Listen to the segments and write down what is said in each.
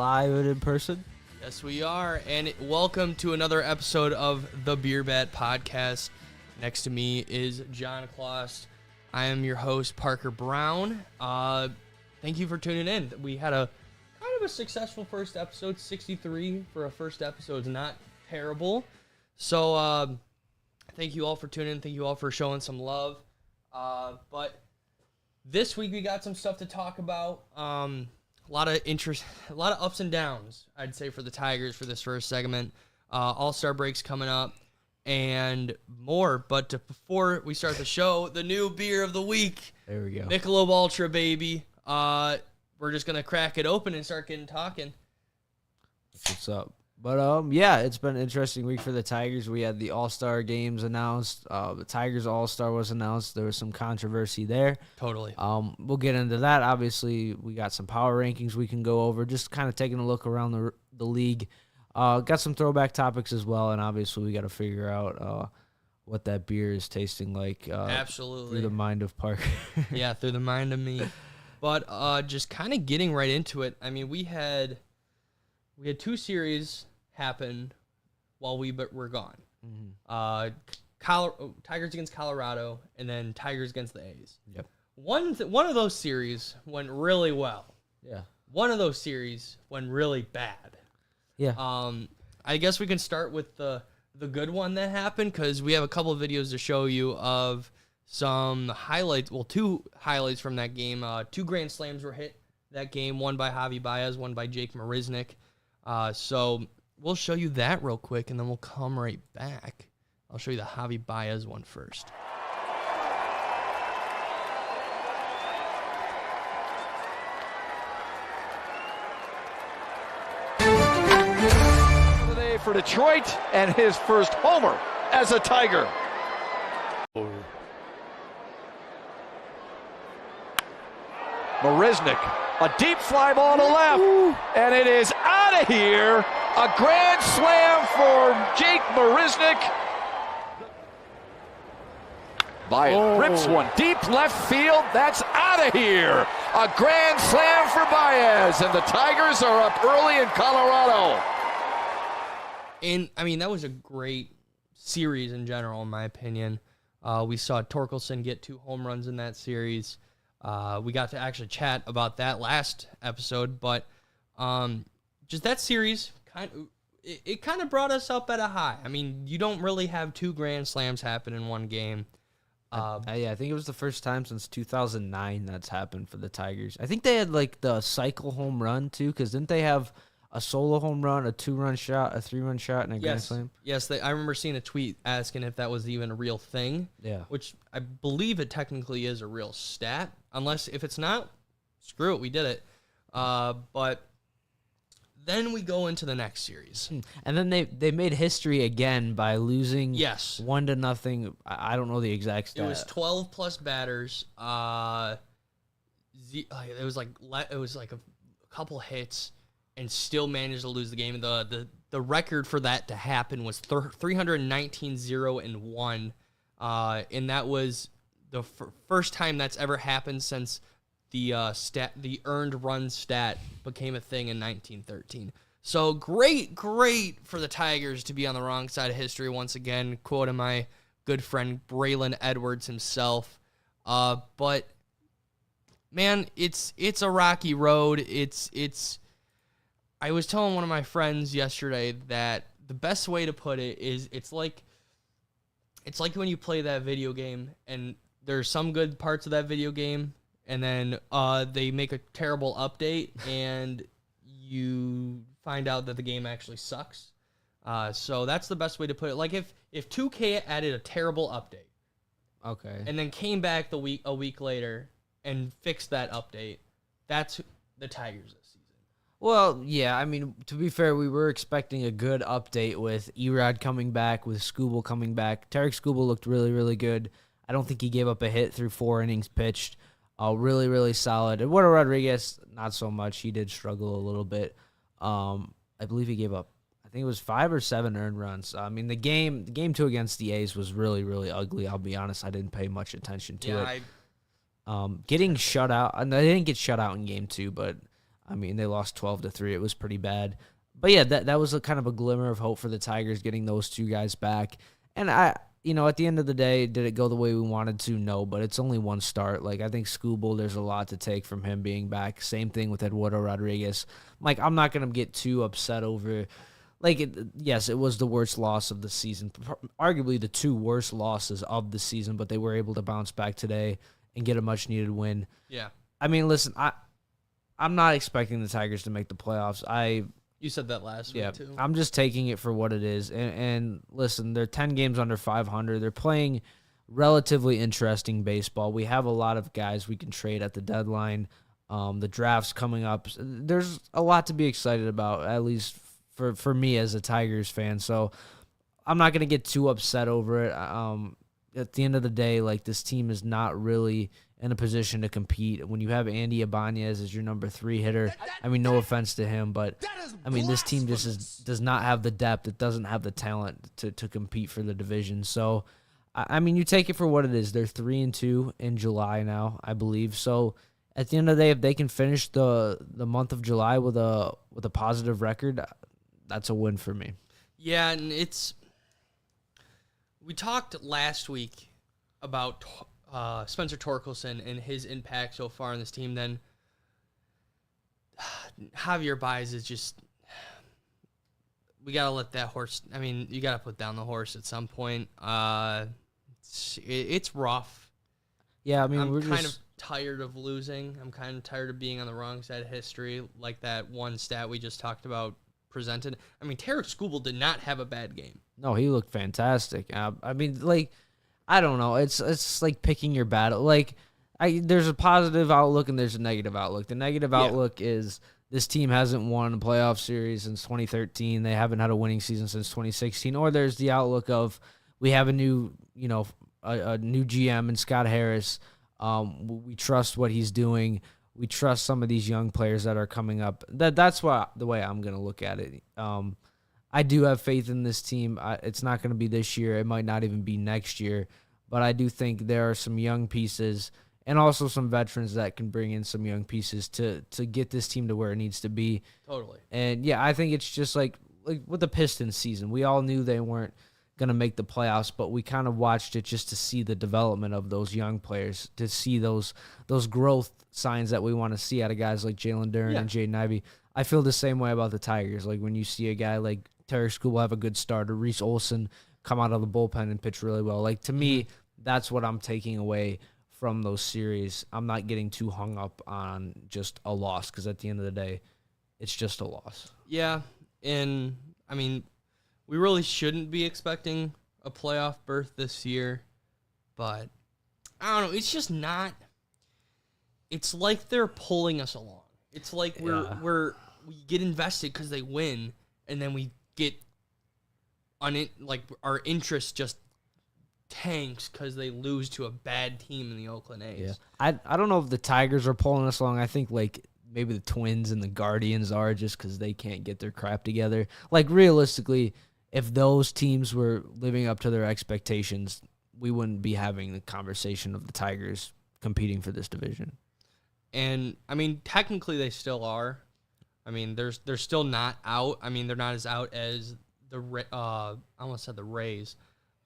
live and in person. Yes, we are, and welcome to another episode of the Beer Bat Podcast. Next to me is John Kloss. I am your host, Parker Brown. Thank you for tuning in. We had a kind of a successful first episode. 63 for a first episode is not terrible. So thank you all for tuning in. Thank you all for showing some love. But this week we got some stuff to talk about. A lot of interest, a lot of ups and downs, I'd say, for the Tigers for this first segment. All-Star breaks coming up and more. But before we start the show, the new beer of the week. There we go. Michelob Ultra, baby. We're just going to crack it open and start getting talking. What's up? But, yeah, it's been an interesting week for the Tigers. We had the All-Star games announced. The Tigers All-Star was announced. There was some controversy there. Totally. We'll get into that. Obviously, we got some power rankings we can go over, just kind of taking a look around the league. Got some throwback topics as well, and obviously we got to figure out what that beer is tasting like. Absolutely. Through the mind of Parker. Yeah, through the mind of me. But just kind of getting right into it, I mean, we had two series happen while we were gone. Mm-hmm. Tigers against Colorado, and then Tigers against the A's. Yep. One of those series went really well. Yeah. One of those series went really bad. Yeah. I guess we can start with the good one that happened, because we have a couple of videos to show you of some highlights. Well, two highlights from that game. Two grand slams were hit that game. One by Javi Baez, one by Jake Marisnick. So we'll show you that real quick, and then we'll come right back. I'll show you the Javi Baez one first. Today for Detroit, and his first homer as a Tiger. Marisnick, a deep fly ball to left, and it is out of here. A grand slam for Jake Marisnick. Baez rips one deep left field. That's out of here. A grand slam for Baez, and the Tigers are up early in Colorado. And, I mean, that was a great series in general, in my opinion. We saw Torkelson get 2 home runs in that series. We got to actually chat about that last episode, but just that series, it kind of brought us up at a high. I mean, you don't really have 2 grand slams happen in one game. Yeah, I think it was the first time since 2009 that's happened for the Tigers. I think they had, like, the cycle home run, too, because didn't they have a solo home run, a 2-run shot, a 3-run shot, and a grand slam? Yes, I remember seeing a tweet asking if that was even a real thing. Yeah. Which I believe it technically is a real stat. Unless, if it's not, screw it, we did it. But then we go into the next series. And then they made history again by losing 1-0. I don't know the exact stat. It was 12-plus batters. It was like a couple hits, and still managed to lose the game. The record for that to happen was 319-0-1, and that was the first time that's ever happened since the earned run stat became a thing in 1913. So great for the Tigers to be on the wrong side of history once again, quoting my good friend Braylon Edwards himself. But man, it's a rocky road. I was telling one of my friends yesterday that the best way to put it is it's like when you play that video game and there's some good parts of that video game, and then they make a terrible update and you find out that the game actually sucks. So that's the best way to put it. Like if 2K added a terrible update, okay, and then came back a week later and fixed that update, that's the Tigers. Well, yeah, I mean, to be fair, we were expecting a good update with Erod coming back, with Skubal coming back. Tarek Skubal looked really, really good. I don't think he gave up a hit through 4 innings pitched. Really, really solid. Eduardo Rodriguez, not so much. He did struggle a little bit. I believe he gave up, I think it was 5 or 7 earned runs. I mean, the game 2 against the A's was really, really ugly. I'll be honest, I didn't pay much attention to it. Getting shut out, and they didn't get shut out in game 2, but I mean, they lost 12-3. It was pretty bad. But yeah, that was a kind of a glimmer of hope for the Tigers getting those two guys back. And at the end of the day, did it go the way we wanted to? No, but it's only one start. Like, I think Skubal, there's a lot to take from him being back. Same thing with Eduardo Rodriguez. Like, I'm not going to get too upset over, yes, it was the worst loss of the season, arguably the two worst losses of the season, but they were able to bounce back today and get a much-needed win. Yeah. I mean, listen, I'm not expecting the Tigers to make the playoffs. You said that last week, too. I'm just taking it for what it is. And listen, they're 10 games under 500. They're playing relatively interesting baseball. We have a lot of guys we can trade at the deadline. The draft's coming up. There's a lot to be excited about, at least for me as a Tigers fan. So I'm not going to get too upset over it. At the end of the day, like, this team is not really in a position to compete. When you have Andy Ibanez as your number 3 hitter, I mean, no offense to him, but I mean, this team just does not have the depth. It doesn't have the talent to compete for the division. So, I mean, you take it for what it is. They're 3-2 in July now, I believe. So, at the end of the day, if they can finish the month of July with a positive record, that's a win for me. Yeah, and we talked last week about Spencer Torkelson and his impact so far on this team. Then Javier Baez is just, we got to let that horse, I mean, you got to put down the horse at some point. It's rough. Yeah, I mean, I'm kind of tired of losing. I'm kind of tired of being on the wrong side of history, like that one stat we just talked about presented. I mean, Tarek Skubal did not have a bad game. No, he looked fantastic. I mean, like, I don't know. It's like picking your battle. Like, there's a positive outlook and there's a negative outlook. The negative outlook is this team hasn't won a playoff series since 2013. They haven't had a winning season since 2016. Or there's the outlook of we have a new GM in Scott Harris. We trust what he's doing. We trust some of these young players that are coming up. That's the way I'm going to look at it. I do have faith in this team. It's not going to be this year. It might not even be next year. But I do think there are some young pieces and also some veterans that can bring in some young pieces to get this team to where it needs to be. Totally. And, yeah, I think it's just like with the Pistons season. We all knew they weren't going to make the playoffs, but we kind of watched it just to see the development of those young players, to see those growth signs that we want to see out of guys like Jalen Duren and Jaden Ivey. I feel the same way about the Tigers. Like, when you see a guy like Tarek Skubal have a good start, or Reese Olson come out of the bullpen and pitch really well. Like, to me, that's what I'm taking away from those series. I'm not getting too hung up on just a loss, because at the end of the day, it's just a loss. Yeah, and, I mean, we really shouldn't be expecting a playoff berth this year, but I don't know. It's just not. It's like they're pulling us along. It's like we get invested because they win, and then we get our interest just tanks because they lose to a bad team in the Oakland A's. Yeah, I don't know if the Tigers are pulling us along. I think like maybe the Twins and the Guardians are, just because they can't get their crap together. Like, realistically, if those teams were living up to their expectations, we wouldn't be having the conversation of the Tigers competing for this division. And, I mean, technically they still are. I mean, they're still not out. I mean, they're not as out as I almost said the Rays,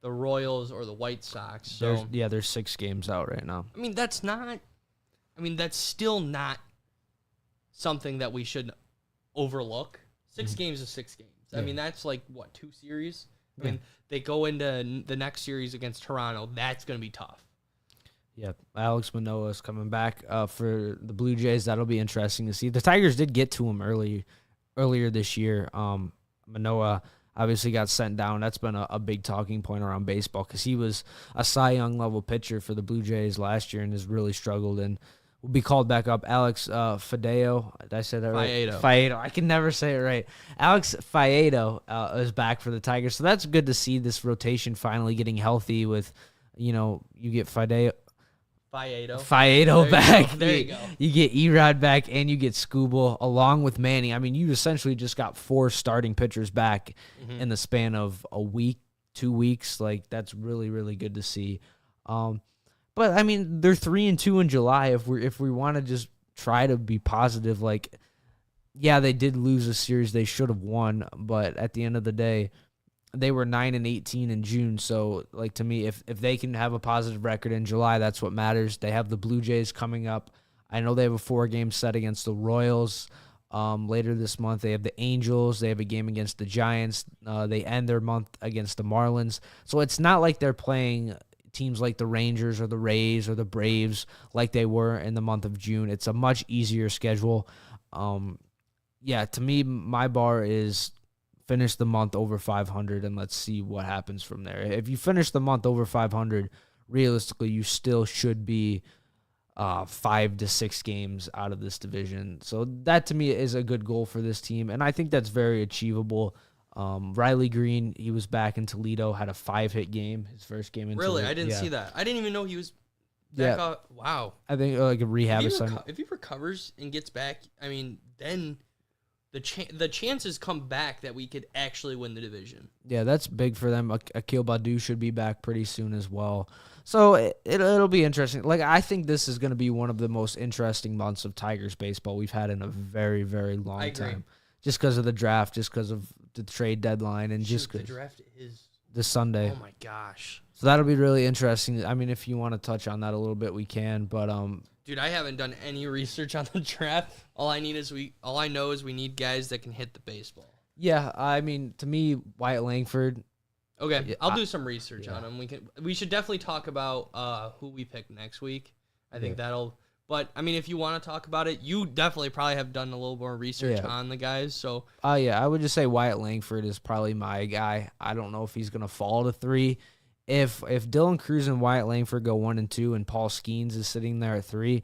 the Royals, or the White Sox. So there's 6 games out right now. I mean, that's still not something that we should overlook. 6 games is 6 games. I mean, that's like, 2 series? I mean, they go into the next series against Toronto. That's going to be tough. Yeah, Alex Manoah is coming back for the Blue Jays. That'll be interesting to see. The Tigers did get to him earlier this year. Manoah obviously got sent down. That's been a big talking point around baseball, because he was a Cy Young level pitcher for the Blue Jays last year and has really struggled and will be called back up. Alex Faedo, did I say that right? Faedo. I can never say it right. Alex Faedo is back for the Tigers, so that's good to see this rotation finally getting healthy with, you get Faedo back. There you go. You get Erod back, and you get Skubal along with Manny. I mean, you essentially just got 4 starting pitchers back in the span of a week, 2 weeks. Like, that's really, really good to see. But I mean, they're 3-2 in July. If we want to just try to be positive, like, yeah, they did lose a series they should have won, but at the end of the day, they were 9-18 in June. So, like, to me, if they can have a positive record in July, that's what matters. They have the Blue Jays coming up. I know they have a 4-game set against the Royals later this month. They have the Angels. They have a game against the Giants. They end their month against the Marlins. So it's not like they're playing teams like the Rangers or the Rays or the Braves like they were in the month of June. It's a much easier schedule. Yeah, to me, my bar is finish the month over 500, and let's see what happens from there. If you finish the month over 500, realistically, you still should be 5 to 6 games out of this division. So that, to me, is a good goal for this team, and I think that's very achievable. Riley Green, he was back in Toledo, had a 5-hit game, his first game in Toledo. Really? I didn't see that. I didn't even know he was back up. Wow. I think like a rehab assignment. If he recovers and gets back, I mean, then the chances come back that we could actually win the division. Yeah, that's big for them. Akil Baddoo should be back pretty soon as well. So it'll be interesting. Like, I think this is going to be one of the most interesting months of Tigers baseball we've had in a very, very long time. Just because of the draft, just because of the trade deadline, and just the draft is this Sunday. Oh my gosh! So that'll be really interesting. I mean, if you want to touch on that a little bit, we can. But dude, I haven't done any research on the draft. All I know is we need guys that can hit the baseball. Yeah, I mean, to me, Wyatt Langford. Okay, Yeah, I'll do some research on him. We should definitely talk about who we pick next week. I think that'll. But I mean, if you want to talk about it, you definitely probably have done a little more research on the guys. So. Yeah, I would just say Wyatt Langford is probably my guy. I don't know if he's gonna fall to 3. If Dylan Cruz and Wyatt Langford go 1 and 2, and Paul Skeens is sitting there at 3.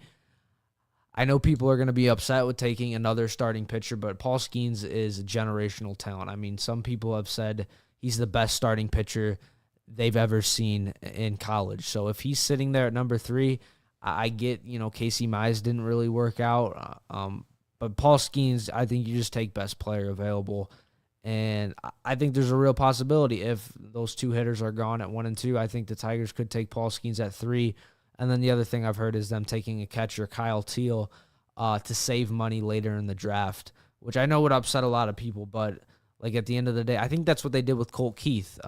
I know people are going to be upset with taking another starting pitcher, but Paul Skeens is a generational talent. I mean, some people have said he's the best starting pitcher they've ever seen in college. So if he's sitting there at number 3, I get, Casey Mize didn't really work out. But Paul Skeens, I think you just take best player available. And I think there's a real possibility if those 2 hitters are gone at 1 and 2, I think the Tigers could take Paul Skeens at 3. And then the other thing I've heard is them taking a catcher, Kyle Teal, to save money later in the draft, which I know would upset a lot of people. But, like, at the end of the day, I think that's what they did with Colt Keith.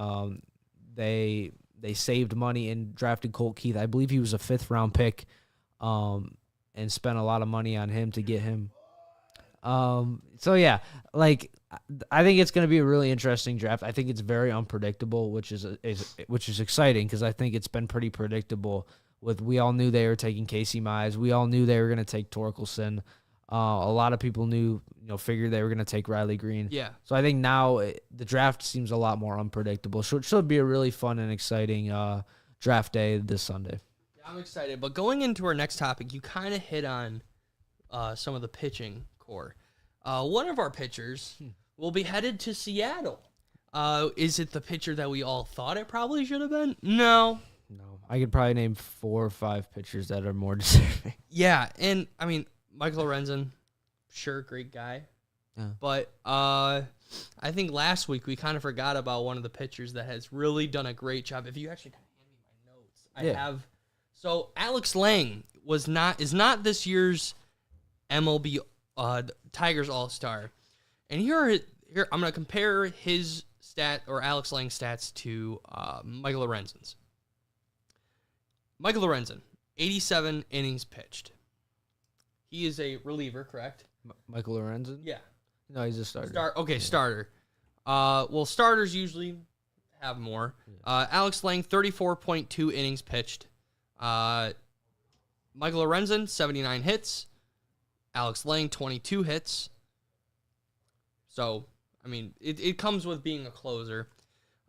They saved money and drafted Colt Keith. I believe he was a 5th-round pick, and spent a lot of money on him to get him. So, yeah, like, I think it's going to be a really interesting draft. I think it's very unpredictable, which is exciting because I think it's been pretty predictable. We all knew they were taking Casey Mize. We all knew they were going to take Torkelson. A lot of people figured they were going to take Riley Green. Yeah. So I think now the draft seems a lot more unpredictable. So it should be a really fun and exciting draft day this Sunday. Yeah, I'm excited. But going into our next topic, you kind of hit on some of the pitching core. One of our pitchers will be headed to Seattle. Is it the pitcher that we all thought it probably should have been? No. I could probably name 4 or 5 pitchers that are more deserving. Yeah, and I mean, Michael Lorenzen, sure, great guy. Yeah. But I think last week we kind of forgot about one of the pitchers that has really done a great job. If you actually kind of hand me my notes, I have. So Alex Lang is not this year's MLB Tigers All-Star. And here I'm going to compare his stat or Alex Lang's stats to Michael Lorenzen's. Michael Lorenzen, 87 innings pitched. He is a reliever, correct? Michael Lorenzen? Yeah. No, he's a starter. Starter. Well, starters usually have more. Alex Lang, 34.2 innings pitched. Michael Lorenzen, 79 hits. Alex Lang, 22 hits. So, I mean, it comes with being a closer.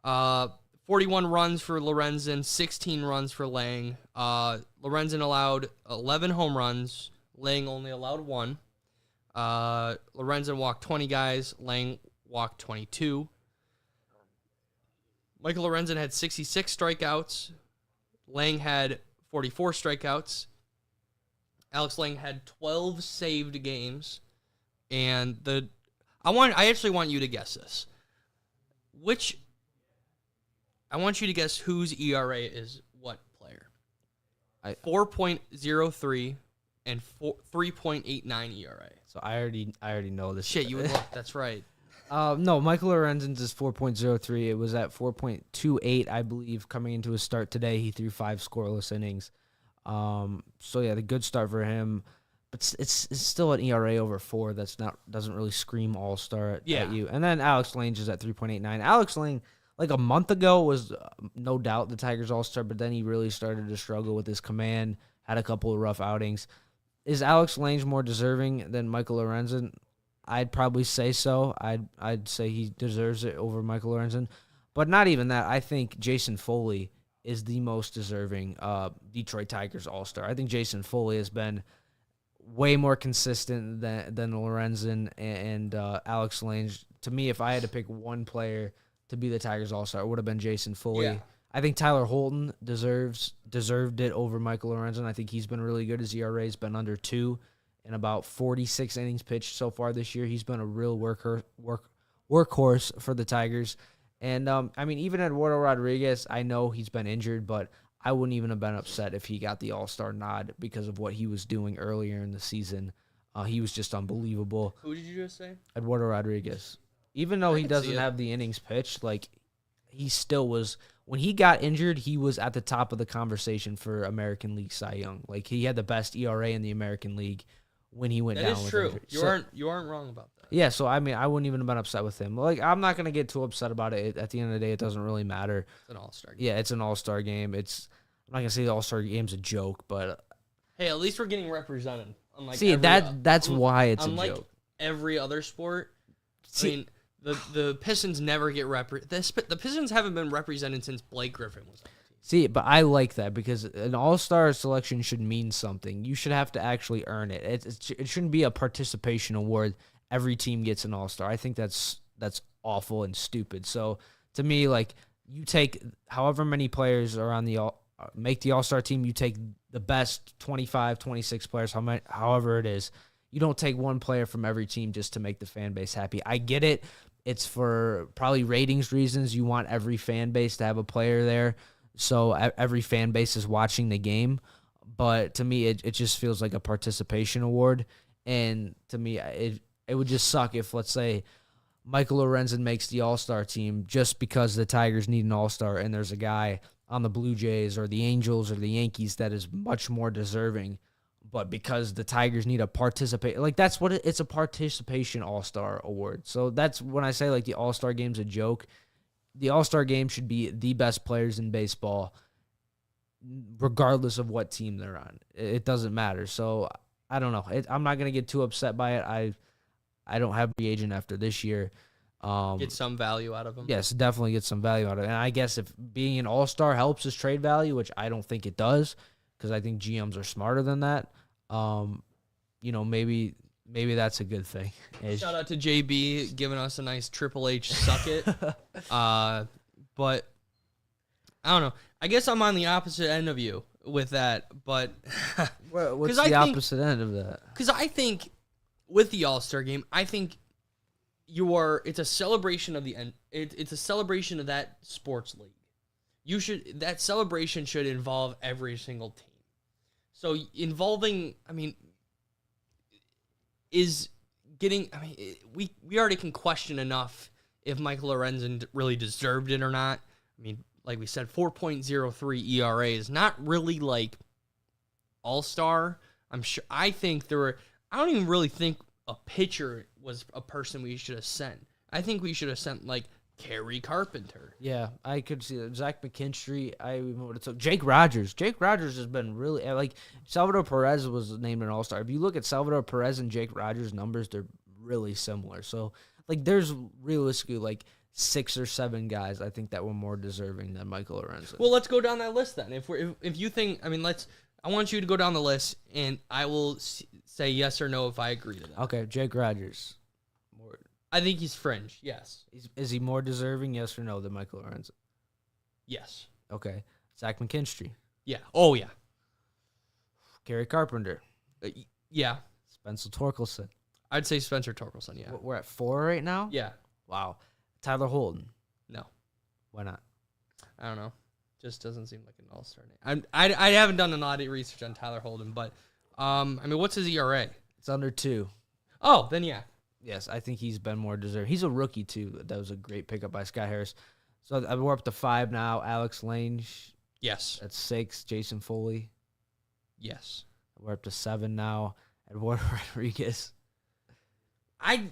41 runs for Lorenzen, 16 runs for Lang. Lorenzen allowed 11 home runs. Lang only allowed 1. Lorenzen walked 20 guys. Lang walked 22. Michael Lorenzen had 66 strikeouts. Lang had 44 strikeouts. Alex Lang had 12 saved games. And I actually want you to guess this. I want you to guess whose ERA is what player. 4.03 and 3.89 ERA. So I already know this. Shit, you would look. That's right. No, Michael Lorenzen's is 4.03. It was at 4.28, I believe, coming into his start today. He threw 5 scoreless innings. So yeah, the good start for him. But it's still an ERA over 4. Doesn't really scream all-star at you. And then Alex Lange is at 3.89. Alex Lange, like a month ago, was no doubt the Tigers all-star, but then he really started to struggle with his command, had a couple of rough outings. Is Alex Lange more deserving than Michael Lorenzen? I'd probably say so. I'd say he deserves it over Michael Lorenzen. But not even that. I think Jason Foley is the most deserving Detroit Tigers all-star. I think Jason Foley has been way more consistent than Lorenzen and Alex Lange. To me, if I had to pick one player to be the Tigers all-star, it would have been Jason Foley. Yeah. I think Tyler Holton deserved it over Michael Lorenzen. I think he's been really good. His ERA has been under 2 in about 46 innings pitched so far this year. He's been a real workhorse for the Tigers. And, I mean, even Eduardo Rodriguez, I know he's been injured, but I wouldn't even have been upset if he got the all-star nod because of what he was doing earlier in the season. He was just unbelievable. Who did you just say? Eduardo Rodriguez. Even though he doesn't have the innings pitched, like, he still was. When he got injured, he was at the top of the conversation for American League Cy Young. Like, he had the best ERA in the American League when he went down with injury. You aren't wrong about that. Yeah, so I mean, I wouldn't even have been upset with him. Like, I'm not gonna get too upset about it. At the end of the day, it doesn't really matter. It's an all-star game. Yeah, it's an all-star game. I'm not gonna say the all-star game's a joke, but hey, at least we're getting represented. That's why it's a unlike joke. Every other sport. I mean, the Pistons never get the Pistons haven't been represented since Blake Griffin was on the team. See, but I like that because an all-star selection should mean something. You should have to actually earn it. It shouldn't be a participation award. Every team gets an all-star. I think that's awful and stupid. So to me, like, you take however many players are on make the all-star team, you take the best 25, 26 players, however it is. You don't take one player from every team just to make the fan base happy. I get it. It's for probably ratings reasons. You want every fan base to have a player there, so every fan base is watching the game. But to me, it just feels like a participation award. And to me, it would just suck if, let's say, Michael Lorenzen makes the all-star team just because the Tigers need an all-star and there's a guy on the Blue Jays or the Angels or the Yankees that is much more deserving. But because the Tigers need a participate, like, that's what it's a participation all-star award. So that's when I say, like, the all-star game's a joke. The all-star game should be the best players in baseball, regardless of what team they're on. It doesn't matter. So I don't know. I'm not going to get too upset by it. I don't have the agent after this year. Get some value out of them. Yes, definitely get some value out of it. And I guess if being an all-star helps his trade value, which I don't think it does, because I think GMs are smarter than that, maybe that's a good thing. Shout out to JB giving us a nice Triple H suck it. But I don't know. I guess I'm on the opposite end of you with that. But what's the opposite end of that? Because I think with the All-Star game, I think it's a celebration of it's a celebration of that sports league. That celebration should involve every single team. So we already can question enough if Michael Lorenzen really deserved it or not. I mean, like we said, 4.03 ERA is not really like all-star. I don't even really think a pitcher was a person we should have sent. I think we should have sent, like, Kerry Carpenter. Yeah, I could see that. Zach McKinstry. I would have took Jake Rogers. Jake Rogers has been really, like, Salvador Perez was named an all-star. If you look at Salvador Perez and Jake Rogers' numbers, they're really similar. So, like, there's realistically, like, 6 or 7 guys I think that were more deserving than Michael Lorenzen. Well, let's go down that list then. If you think, I want you to go down the list, and I will say yes or no if I agree to that. Okay, Jake Rogers. I think he's fringe, yes. Is he more deserving, yes or no, than Michael Lorenzen? Yes. Okay. Zach McKinstry. Yeah. Oh, yeah. Kerry Carpenter. Yeah. Spencer Torkelson. I'd say Spencer Torkelson, yeah. We're at 4 right now? Yeah. Wow. Tyler Holden. No. Why not? I don't know. Just doesn't seem like an all-star name. I haven't done a lot of research on Tyler Holden, but I mean, what's his ERA? It's under 2. Oh, then yeah. Yes, I think he's been more deserved. He's a rookie, too. That was a great pickup by Sky Harris. So we're up to 5 now. Alex Lange. Yes. That's 6. Jason Foley. Yes. We're up to 7 now. Eduardo Rodriguez. I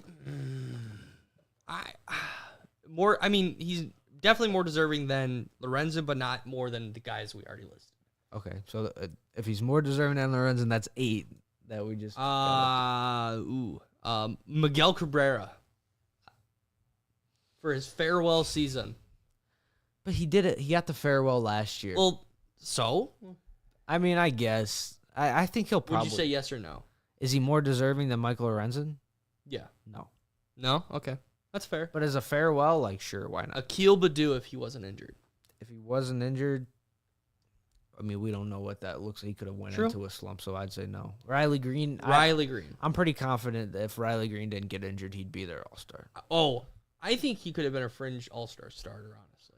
mean, he's definitely more deserving than Lorenzen, but not more than the guys we already listed. Okay, so if he's more deserving than Lorenzen, that's 8 that we just. Miguel Cabrera for his farewell season. But he did it. He got the farewell last year. Well, so I mean, I guess I think he'll probably. Would you say yes or no? Is he more deserving than Michael Lorenzen? Yeah. No. No? Okay. That's fair. But as a farewell, like, sure, why not? Akil Baddoo if he wasn't injured. If he wasn't injured, I mean, we don't know what that looks like. He could have went into a slump, so I'd say no. Riley Green. I'm pretty confident that if Riley Green didn't get injured, he'd be their all-star. Oh, I think he could have been a fringe all-star starter, honestly.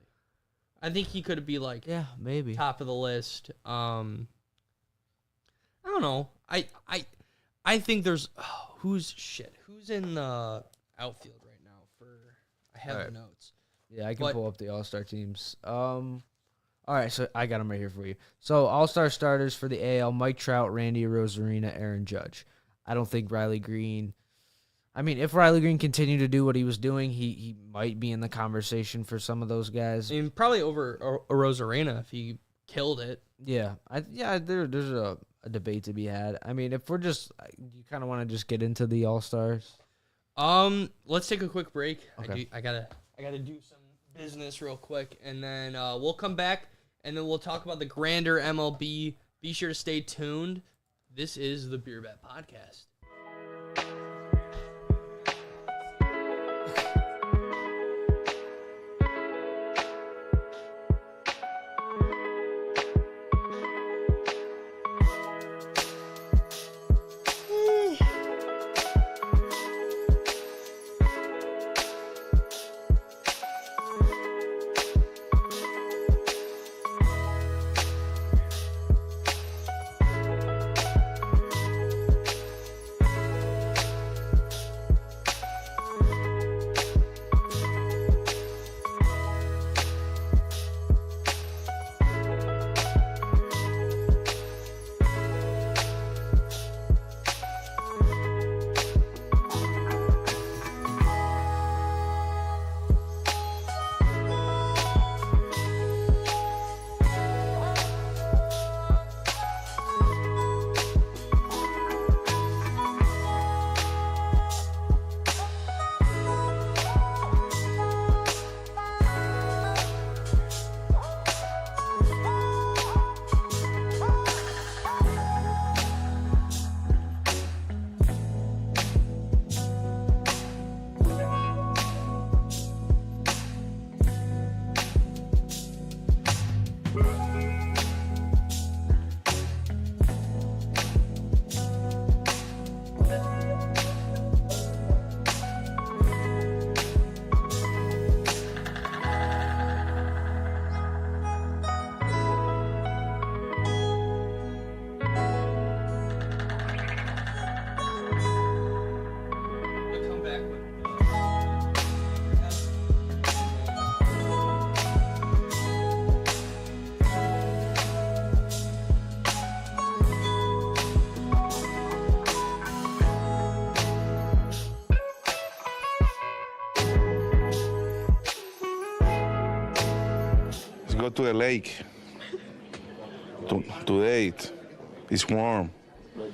I think he could be like maybe top of the list. I don't know. I think there's who's in the outfield right now I have the notes. Yeah, I can pull up the all-star teams. All right, so I got them right here for you. So all-star starters for the AL: Mike Trout, Randy Arozarena, Aaron Judge. I don't think Riley Green. I mean, if Riley Green continued to do what he was doing, he might be in the conversation for some of those guys. I mean, probably over Arozarena if he killed it. Yeah, there's a debate to be had. I mean, if we're just, you kind of want to just get into the all-stars. Let's take a quick break. Okay. I gotta do some business real quick, and then we'll come back, and then we'll talk about the grander MLB. Be sure to stay tuned. This is the Beer Bet Podcast. Go to the lake. Today it's warm. We're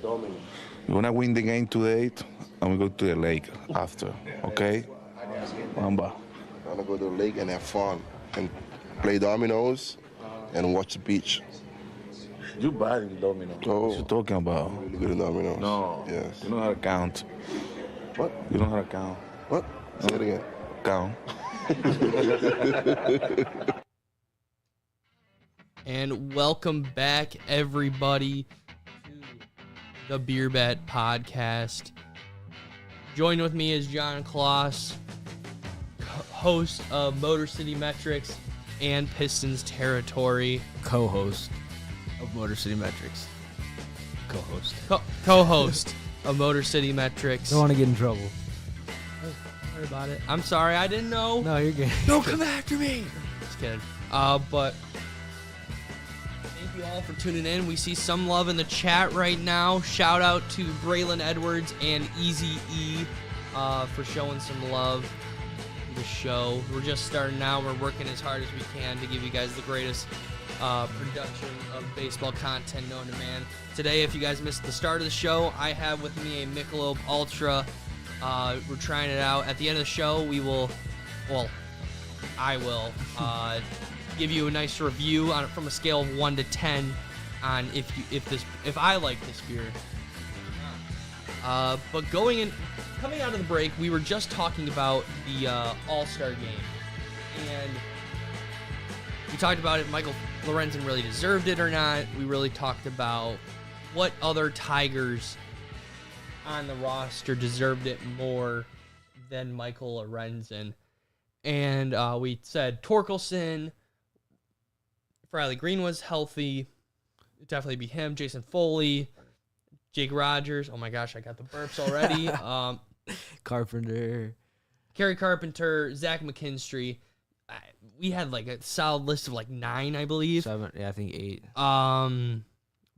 gonna win the game today, and we go to the lake after. Okay? Mamba. I'm gonna go to the lake and have fun and play dominoes and watch the beach. You bad in domino. Oh. What you talking about? I'm really good at dominoes. No. Yes. You know how to count. What? You know how to count. What? Say it again. Count. And welcome back, everybody, to the Beer Bet Podcast. Joined with me is John Kloss, host of Motor City Metrics and Pistons Territory. Co-host of Motor City Metrics. Co-host. Co-host of Motor City Metrics. Don't want to get in trouble. Don't worry about it. I'm sorry, I didn't know. No, you're good. Don't come after me. Just kidding. But thank you all for tuning in. We see some love in the chat right now. Shout out to Braylon Edwards and Easy E for showing some love to the show. We're just starting out. We're working as hard as we can to give you guys the greatest production of baseball content known to man. Today, if you guys missed the start of the show, I have with me a Michelob Ultra. We're trying it out. At the end of the show, I will give you a nice review on it from a scale of 1 to 10 on if I like this beer. But coming out of the break, we were just talking about the All-Star game, and we talked about if Michael Lorenzen really deserved it or not. We really talked about what other Tigers on the roster deserved it more than Michael Lorenzen. And we said Torkelson, if Riley Green was healthy, it'd definitely be him. Jason Foley, Jake Rogers. Oh my gosh, I got the burps already. Carpenter. Kerry Carpenter, Zach McKinstry. We had like a solid list of like 9, I believe. 7, yeah, I think 8.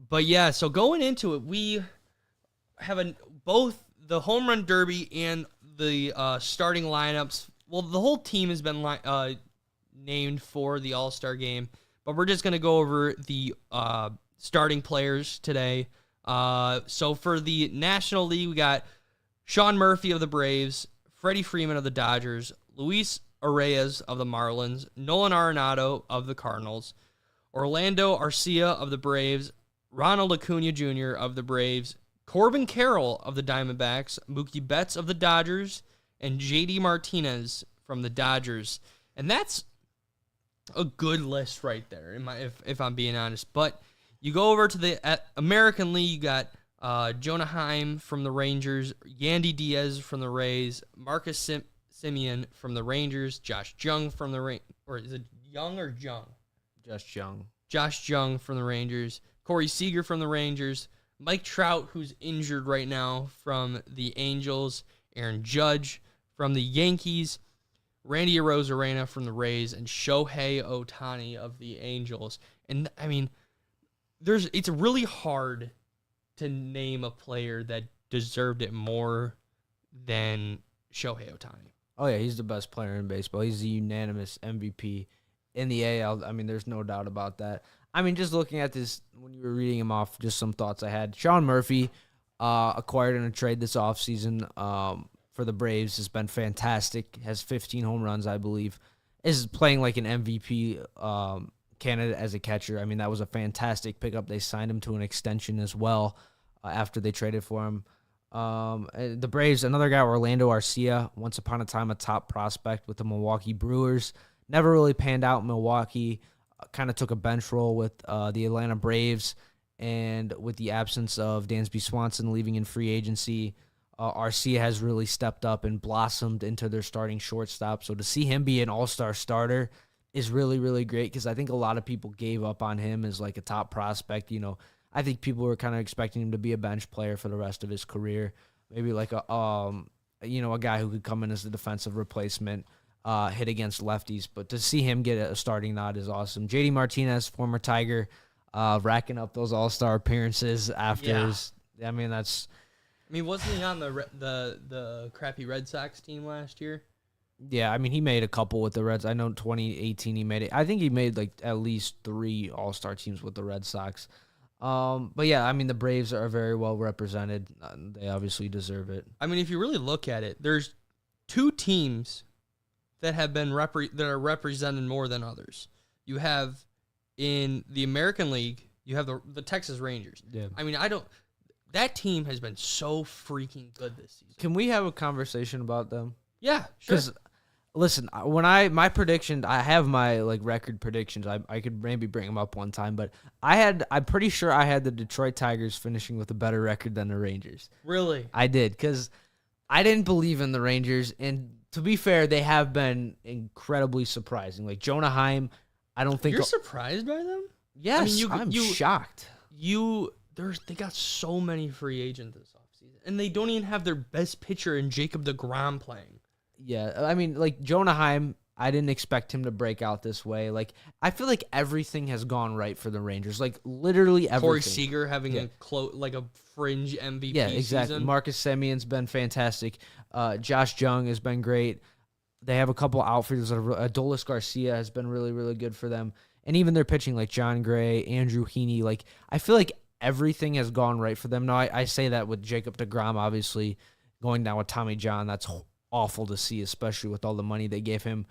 But yeah, so going into it, we have both the home run derby and the starting lineups. Well, the whole team has been named for the All-Star game, but we're just going to go over the starting players today. So for the National League, we got Sean Murphy of the Braves, Freddie Freeman of the Dodgers, Luis Arraez of the Marlins, Nolan Arenado of the Cardinals, Orlando Arcia of the Braves, Ronald Acuna Jr. of the Braves, Corbin Carroll of the Diamondbacks, Mookie Betts of the Dodgers, and JD Martinez from the Dodgers. And that's a good list right there, if I'm being honest. But you go over to the American League, you got Jonah Heim from the Rangers, Yandy Diaz from the Rays, Marcus Semien from the Rangers, Josh Jung from the or is it Young or Jung? Just Young. Josh Jung from the Rangers, Corey Seager from the Rangers, Mike Trout, who's injured right now, from the Angels, Aaron Judge from the Yankees, Randy Arozarena from the Rays, and Shohei Ohtani of the Angels. And I mean, it's really hard to name a player that deserved it more than Shohei Ohtani. Oh, yeah, he's the best player in baseball. He's the unanimous MVP in the AL. I mean, there's no doubt about that. I mean, just looking at this, when you were reading him off, just some thoughts I had. Sean Murphy, acquired in a trade this offseason for the Braves, has been fantastic. Has 15 home runs, I believe. Is playing like an MVP candidate as a catcher. I mean, that was a fantastic pickup. They signed him to an extension as well after they traded for him. The Braves, another guy, Orlando Arcia, once upon a time a top prospect with the Milwaukee Brewers. Never really panned out in Milwaukee. Kind of took a bench role with the Atlanta Braves, and with the absence of Dansby Swanson leaving in free agency, Arcia has really stepped up and blossomed into their starting shortstop. So to see him be an all-star starter is really, really great, because I think a lot of people gave up on him as like a top prospect. You know, I think people were kind of expecting him to be a bench player for the rest of his career, maybe like a guy who could come in as a defensive replacement. Hit against lefties, but to see him get a starting nod is awesome. JD Martinez, former Tiger, racking up those all-star appearances after his. I mean, wasn't he on the crappy Red Sox team last year? Yeah, I mean, he made a couple with the Reds. I know 2018 he made it. I think he made like at least 3 all-star teams with the Red Sox. But yeah, I mean, the Braves are very well represented. They obviously deserve it. I mean, if you really look at it, there's 2 teams that have been that are represented more than others. You have in the American League, you have the Texas Rangers. Yeah. I mean, that team has been so freaking good this season. Can we have a conversation about them? Yeah, sure. Because listen, when my prediction, I have my like record predictions. I could maybe bring them up one time, but I'm pretty sure I had the Detroit Tigers finishing with a better record than the Rangers. Really? I did, because I didn't believe in the Rangers, and to be fair, they have been incredibly surprising. Like Jonah Heim, I don't think... You're surprised by them? Yes, I mean, I'm shocked. they got so many free agents this offseason, and they don't even have their best pitcher in Jacob deGrom playing. Yeah, I mean, like Jonah Heim, I didn't expect him to break out this way. Like, I feel like everything has gone right for the Rangers. Like, literally everything. Corey Seager having a fringe MVP Yeah, exactly. season. Marcus Semion's been fantastic. Josh Jung has been great. They have a couple outfielders. Adolis Garcia has been really, really good for them. And even their pitching, like John Gray, Andrew Heaney. Like, I feel like everything has gone right for them. Now, I say that with Jacob deGrom, obviously, going down with Tommy John. That's awful to see, especially with all the money they gave him.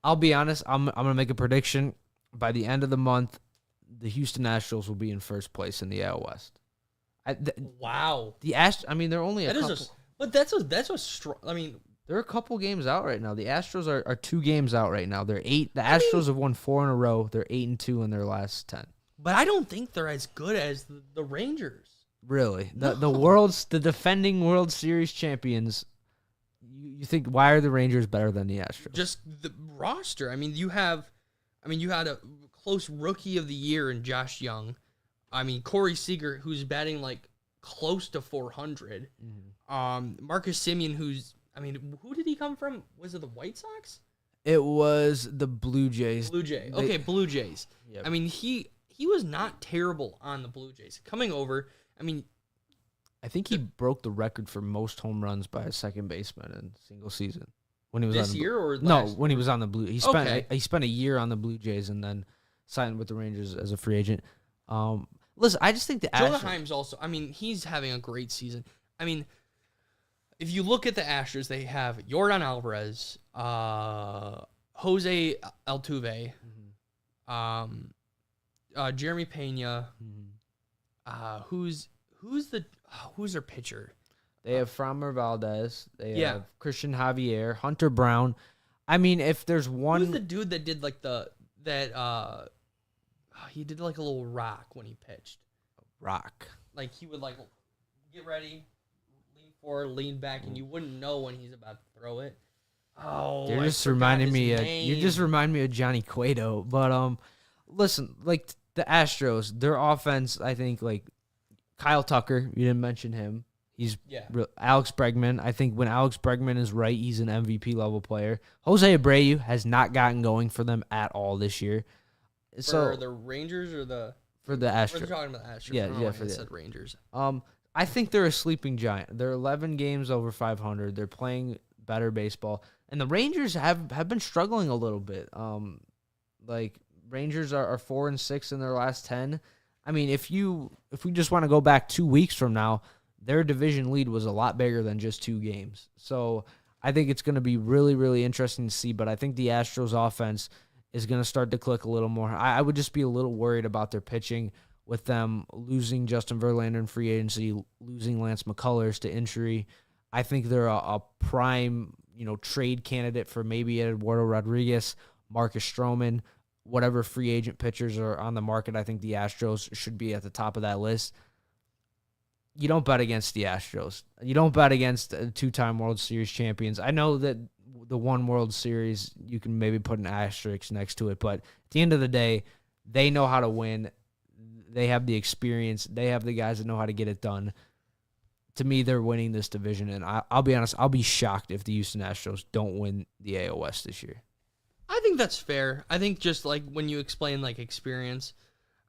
I'll be honest, I'm going to make a prediction. By the end of the month, the Houston Astros will be in first place in the AL West. Wow. I mean, they're only that's a strong. I mean, they're a couple games out right now. The Astros are 2 games out right now. The Astros have won 4 in a row. They're 8-2 in their last 10. but I don't think they're as good as the Rangers. Really, the defending World Series champions. You think, why are the Rangers better than the Astros? Just the roster. I mean, you had a close rookie of the year in Josh Jung. I mean, Corey Seager, who's batting like close to 400. Mm-hmm. Marcus Semien, who did he come from? Was it the White Sox? It was the Blue Jays. Blue Jays. Yep. I mean, he was not terrible on the Blue Jays. Coming over, I mean, I think he broke the record for most home runs by a second baseman in a single season. When he was this on year or when he was on the Blue, he spent a year on the Blue Jays and then signed with the Rangers as a free agent. Listen, I just think the Jonah Astros. Heim's also. I mean, he's having a great season. I mean, if you look at the Astros, they have Yordan Alvarez, Jose Altuve, Jeremy Pena. Who's their pitcher? They have Framber Valdez. They have Christian Javier, Hunter Brown. I mean, if there's one, who's the dude that did like he did like a little rock when he pitched. Rock. Like he would like get ready, lean forward, lean back, and you wouldn't know when he's about to throw it. Oh, you're just reminding me of Johnny Cueto. But listen, like the Astros, their offense, I think like Kyle Tucker, you didn't mention him. He's Alex Bregman. I think when Alex Bregman is right, he's an MVP level player. Jose Abreu has not gotten going for them at all this year. For the Rangers or for the Astros? We're talking about the Astros. Yeah, for the Rangers. I think they're a sleeping giant. They're 11 games over 500. They're playing better baseball, and the Rangers have been struggling a little bit. Like Rangers are 4-6 in their last 10. I mean, if we just want to go back 2 weeks from now, their division lead was a lot bigger than just 2 games. So I think it's going to be really, really interesting to see. But I think the Astros offense is going to start to click a little more. I would just be a little worried about their pitching with them losing Justin Verlander in free agency, losing Lance McCullers to injury. I think they're a prime, trade candidate for maybe Eduardo Rodriguez, Marcus Stroman, whatever free agent pitchers are on the market. I think the Astros should be at the top of that list. You don't bet against the Astros. You don't bet against 2-time World Series champions. I know that the one World Series, you can maybe put an asterisk next to it, but at the end of the day, they know how to win. They have the experience. They have the guys that know how to get it done. To me, they're winning this division, and I'll be honest, I'll be shocked if the Houston Astros don't win the AL West this year. I think that's fair. I think just like when you explain like experience,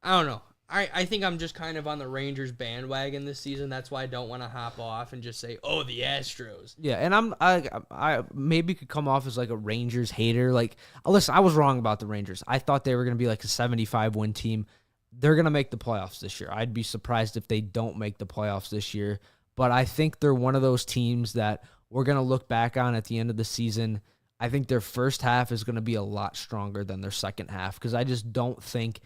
I don't know. I think I'm just kind of on the Rangers bandwagon this season. That's why I don't want to hop off and just say, "Oh, the Astros." Yeah, and I maybe could come off as like a Rangers hater. Like, listen, I was wrong about the Rangers. I thought they were going to be like a 75-win team. They're going to make the playoffs this year. I'd be surprised if they don't make the playoffs this year. But I think they're one of those teams that we're going to look back on at the end of the season. I think their first half is going to be a lot stronger than their second half because I just don't think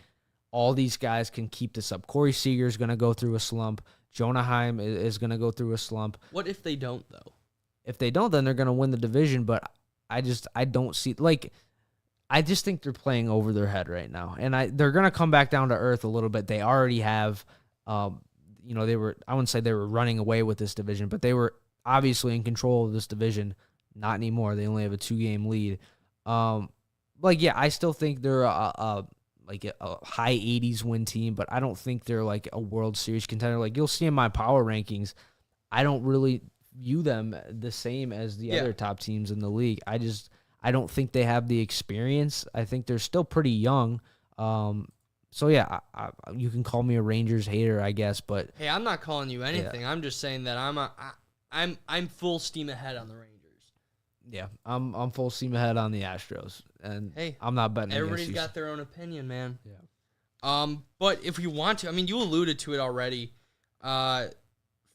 all these guys can keep this up. Corey Seager is going to go through a slump. Jonah Heim is going to go through a slump. What if they don't, though? If they don't, then they're going to win the division. But I don't see I just think they're playing over their head right now, and they're going to come back down to earth a little bit. They already have, I wouldn't say they were running away with this division, but they were obviously in control of this division. Not anymore. They only have a 2-game lead. I still think they're like a high 80s win team, but I don't think they're like a World Series contender. Like you'll see in my power rankings, I don't really view them the same as the other top teams in the league. I don't think they have the experience. I think they're still pretty young. So yeah, you can call me a Rangers hater, I guess, but hey, I'm not calling you anything. I'm just saying that I'm full steam ahead on the Rangers. yeah, I'm full steam ahead on the Astros, and hey, I'm not betting. Everybody's against got their own opinion, man. Yeah. But if you want to, I mean, you alluded to it already. Let's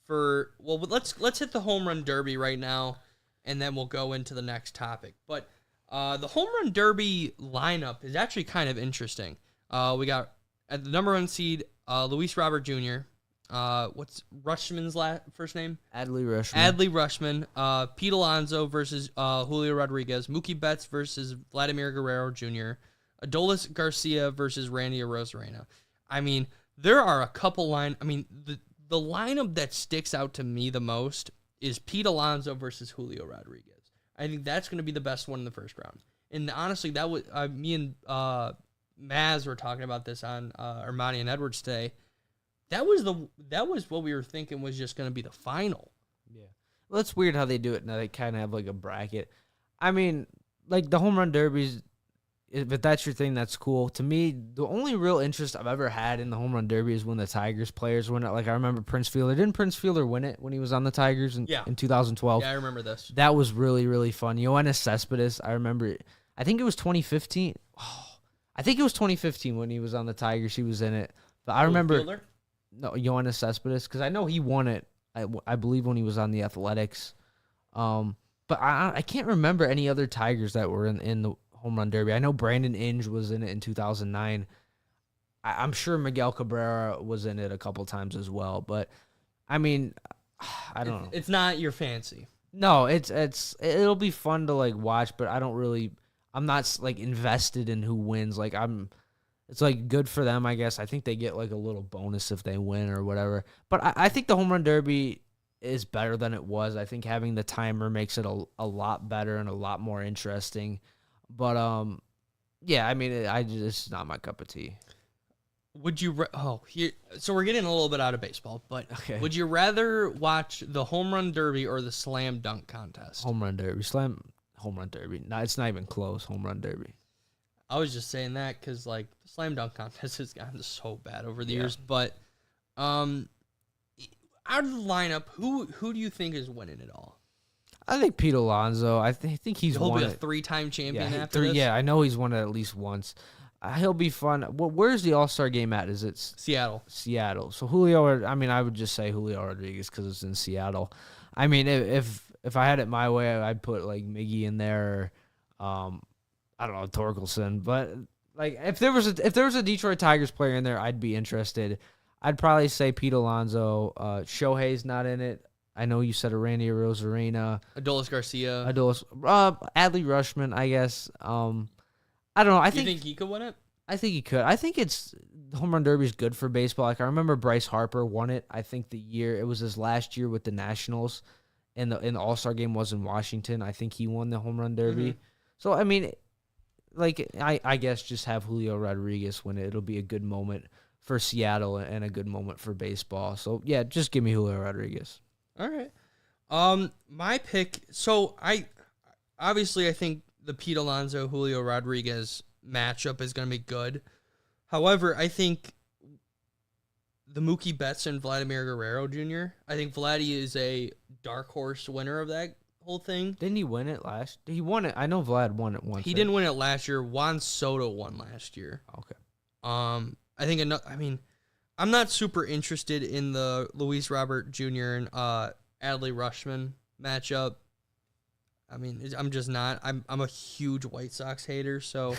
hit the home run derby right now, and then we'll go into the next topic. But the home run derby lineup is actually kind of interesting. We got at the number 1 seed, Luis Robert Jr. What's Rushman's first name? Adley Rushman. Pete Alonso versus Julio Rodriguez. Mookie Betts versus Vladimir Guerrero Jr. Adolis Garcia versus Randy Arozarena. I mean, there are a couple the lineup that sticks out to me the most is Pete Alonso versus Julio Rodriguez. I think that's going to be the best one in the first round. And honestly, that was me and Maz were talking about this on Armani and Edwards today. That was what we were thinking was just going to be the final. Yeah. Well, it's weird how they do it now. They kind of have like a bracket. I mean, like the home run derbies, if that's your thing, that's cool. To me, the only real interest I've ever had in the home run derby is when the Tigers players win it. Like I remember Prince Fielder. Didn't Prince Fielder win it when he was on the Tigers in 2012? Yeah, I remember this. That was really, really fun. Yoenis Cespedes, I remember it. I think it was 2015. Oh, I think it was 2015 when he was on the Tigers. He was in it. But I remember... Fielder? No, Yoenis Cespedes, because I know he won it, I believe, when he was on the Athletics. But I can't remember any other Tigers that were in the home run derby. I know Brandon Inge was in it in 2009. I'm sure Miguel Cabrera was in it a couple times as well. But, I mean, I don't know. It's not your fancy. No, it'll be fun to, like, watch, but I'm not, like, invested in who wins. Like, it's, like, good for them, I guess. I think they get, like, a little bonus if they win or whatever. But I think the home run derby is better than it was. I think having the timer makes it a lot better and a lot more interesting. But, yeah, I mean, it's not my cup of tea. Would you... So we're getting a little bit out of baseball, but okay. Would you rather watch the home run derby or the slam dunk contest? Home run derby. Home run derby. No, it's not even close. Home run derby. I was just saying that because, like, the slam dunk contest has gotten so bad over the years. But out of the lineup, who do you think is winning it all? I think Pete Alonso. I think he's He'll won be a it. 3-time champion after this? Yeah, I know he's won it at least once. He'll be fun. Where's the All-Star game at? Is it Seattle? Seattle. So Julio, I would just say Julio Rodriguez because it's in Seattle. I mean, if I had it my way, I'd put, like, Miggy in there or, I don't know, Torkelson, but like if there was a Detroit Tigers player in there, I'd be interested. I'd probably say Pete Alonso. Shohei's not in it. I know you said a Randy Arozarena, Adolis Garcia, Adley Rushman. I guess. I don't know. You think he could win it? I think he could. I think the home run derby is good for baseball. Like I remember Bryce Harper won it. I think it was his last year with the Nationals, and the All-Star game was in Washington. I think he won the home run derby. Mm-hmm. So I mean. Like, I guess just have Julio Rodriguez win it. It'll be a good moment for Seattle and a good moment for baseball. So, yeah, just give me Julio Rodriguez. All right. My pick, I think the Pete Alonso, Julio Rodriguez matchup is going to be good. However, I think the Mookie Betts and Vladimir Guerrero Jr., I think Vladdy is a dark horse winner of that whole thing. Didn't he win it He won it. I know Vlad won it once. He didn't win it last year. Juan Soto won last year. Okay. I think I'm not super interested in the Luis Robert Jr. and Adley Rushman matchup. I mean, I'm just not. I'm a huge White Sox hater, so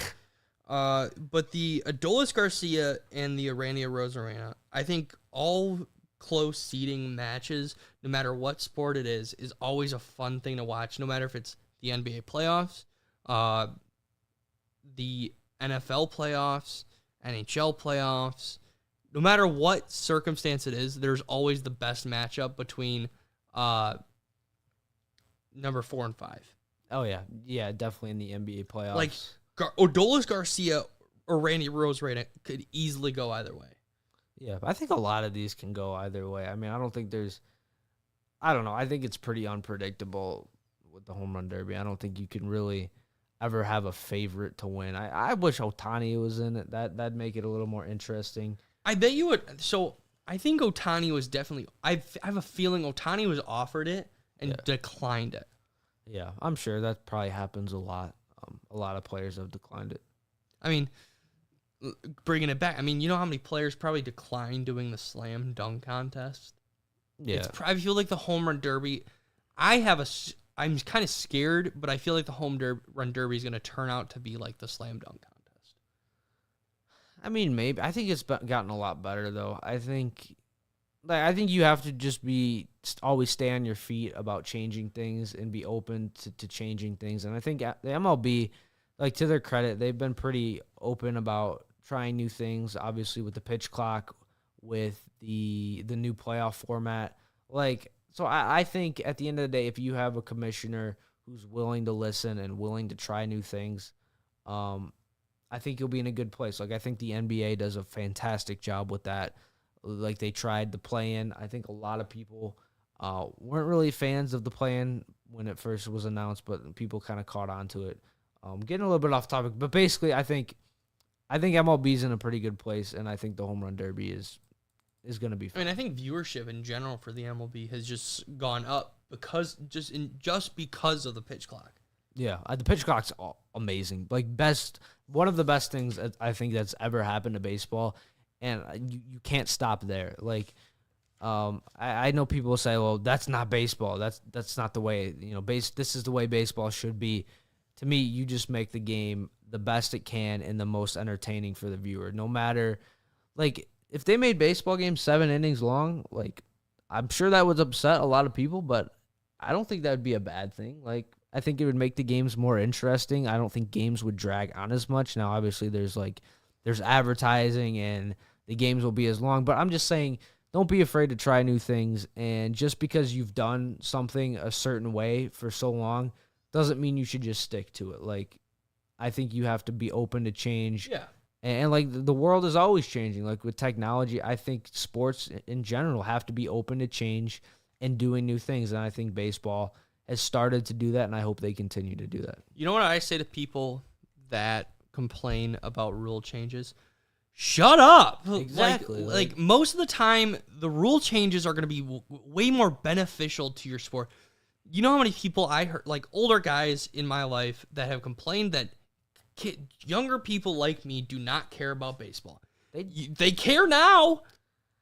but the Adolis Garcia and the Randy Arozarena, I think all close seeding matches, no matter what sport it is always a fun thing to watch, no matter if it's the NBA playoffs, the NFL playoffs, NHL playoffs. No matter what circumstance it is, there's always the best matchup between number 4 and 5. Oh, yeah. Yeah, definitely in the NBA playoffs. Like, Adolis Garcia or Randy Rosarena could easily go either way. Yeah, I think a lot of these can go either way. I mean, I don't think I don't know. I think it's pretty unpredictable with the home run derby. I don't think you can really ever have a favorite to win. I wish Ohtani was in it. That'd make it a little more interesting. I bet you would. So I think Ohtani was definitely. I have a feeling Ohtani was offered it and declined it. Yeah, I'm sure that probably happens a lot. A lot of players have declined it. I mean, bringing it back. I mean, you know how many players probably declined doing the slam dunk contest? Yeah, I feel like the home run derby. I'm kind of scared, but I feel like the run derby is going to turn out to be like the slam dunk contest. I mean, maybe. I think it's gotten a lot better though. I think you have to just always stay on your feet about changing things and be open to changing things. And I think the MLB, like, to their credit, they've been pretty open about trying new things. Obviously, with the pitch clock, with the new playoff format, like. So I think at the end of the day, if you have a commissioner who's willing to listen and willing to try new things, I think you'll be in a good place. Like, I think the NBA does a fantastic job with that. Like, they tried the play-in. I think a lot of people weren't really fans of the play-in when it first was announced, but people kind of caught on to it. Getting a little bit off topic, but basically I think MLB's in a pretty good place, and I think the home run derby is going to be fun. I mean, I think viewership in general for the MLB has just gone up because of the pitch clock. Yeah, the pitch clock's amazing. Like, one of the best things I think that's ever happened to baseball, and you can't stop there. Like, I know people will say, "Well, that's not baseball. That's not the way, this is the way baseball should be." To me, you just make the game the best it can and the most entertaining for the viewer. No matter, like, if they made baseball games 7 innings long, like, I'm sure that would upset a lot of people, but I don't think that would be a bad thing. Like, I think it would make the games more interesting. I don't think games would drag on as much. Now, obviously, there's advertising and the games will be as long, but I'm just saying, don't be afraid to try new things. And just because you've done something a certain way for so long doesn't mean you should just stick to it. Like, I think you have to be open to change. Yeah. And like, the world is always changing. Like, with technology, I think sports in general have to be open to change and doing new things. And I think baseball has started to do that, and I hope they continue to do that. You know what I say to people that complain about rule changes? Shut up. Exactly. Like most of the time, the rule changes are going to be way more beneficial to your sport. You know how many people I heard, like older guys in my life, that have complained that younger people like me do not care about baseball. They care now.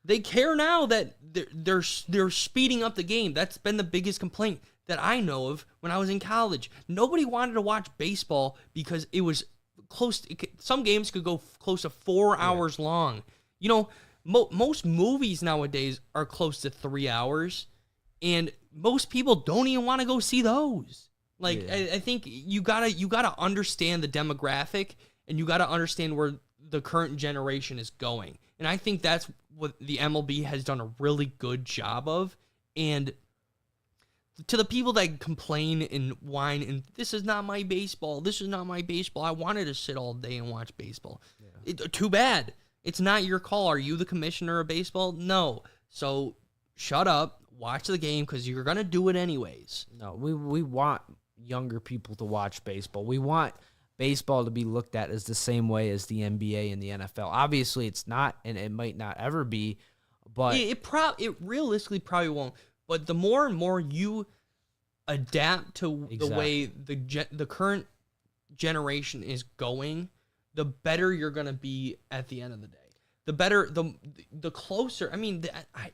They care now that they're speeding up the game. That's been the biggest complaint that I know of when I was in college. Nobody wanted to watch baseball because it was close. Some games could go close to 4 hours long. You know, most movies nowadays are close to 3 hours, and most people don't even want to go see those. Like, I think you gotta understand the demographic, and you gotta understand where the current generation is going. And I think that's what the MLB has done a really good job of. And to the people that complain and whine, and this is not my baseball, I wanted to sit all day and watch baseball. Yeah. Too bad. It's not your call. Are you the commissioner of baseball? No. So shut up, watch the game, because you're going to do it anyways. No, we want younger people to watch baseball. We want baseball to be looked at as the same way as the NBA and the NFL. Obviously, it's not, and it might not ever be, but it realistically probably won't. But the more and more you adapt to the way the current generation is going, the better you're going to be at the end of the day. The better, the closer. I mean,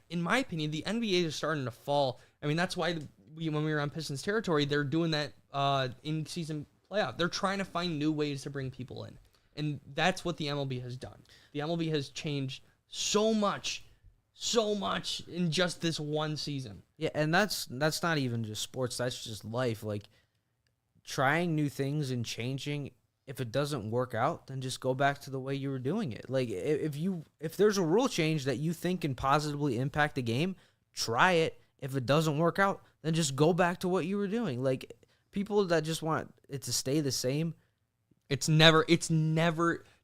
in my opinion, the NBA is starting to fall. I mean, that's why when we were on Pistons territory, they're doing that in-season playoff. They're trying to find new ways to bring people in. And that's what the MLB has done. The MLB has changed so much in just this one season. Yeah, and that's not even just sports, that's just life. Like, trying new things and changing, if it doesn't work out, then just go back to the way you were doing it. Like, if there's a rule change that you think can positively impact the game, try it. If it doesn't work out, then just go back to what you were doing. Like, people that just want it to stay the same, it's never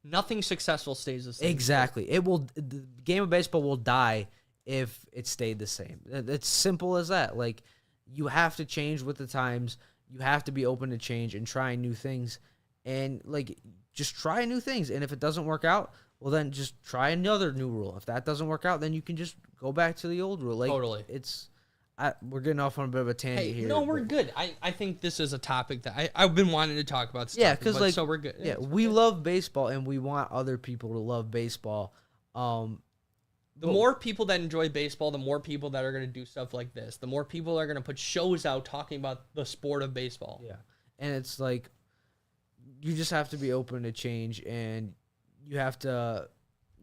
Nothing successful stays the same. Exactly. The game of baseball will die if it stayed the same. It's simple as that. Like, you have to change with the times. You have to be open to change and trying new things. And, like, just try new things. And if it doesn't work out, well, then just try another new rule. If that doesn't work out, then you can just go back to the old rule. Like, Totally. We're getting off on a bit of a tangent here. No, we're good. I think this is a topic that I've been wanting to talk about. Because so we're good. Yeah, we love baseball, and we want other people to love baseball. The more people that enjoy baseball, the more people that are going to do stuff like this. The more people are going to put shows out talking about the sport of baseball. Yeah, and it's like you just have to be open to change, and you have to.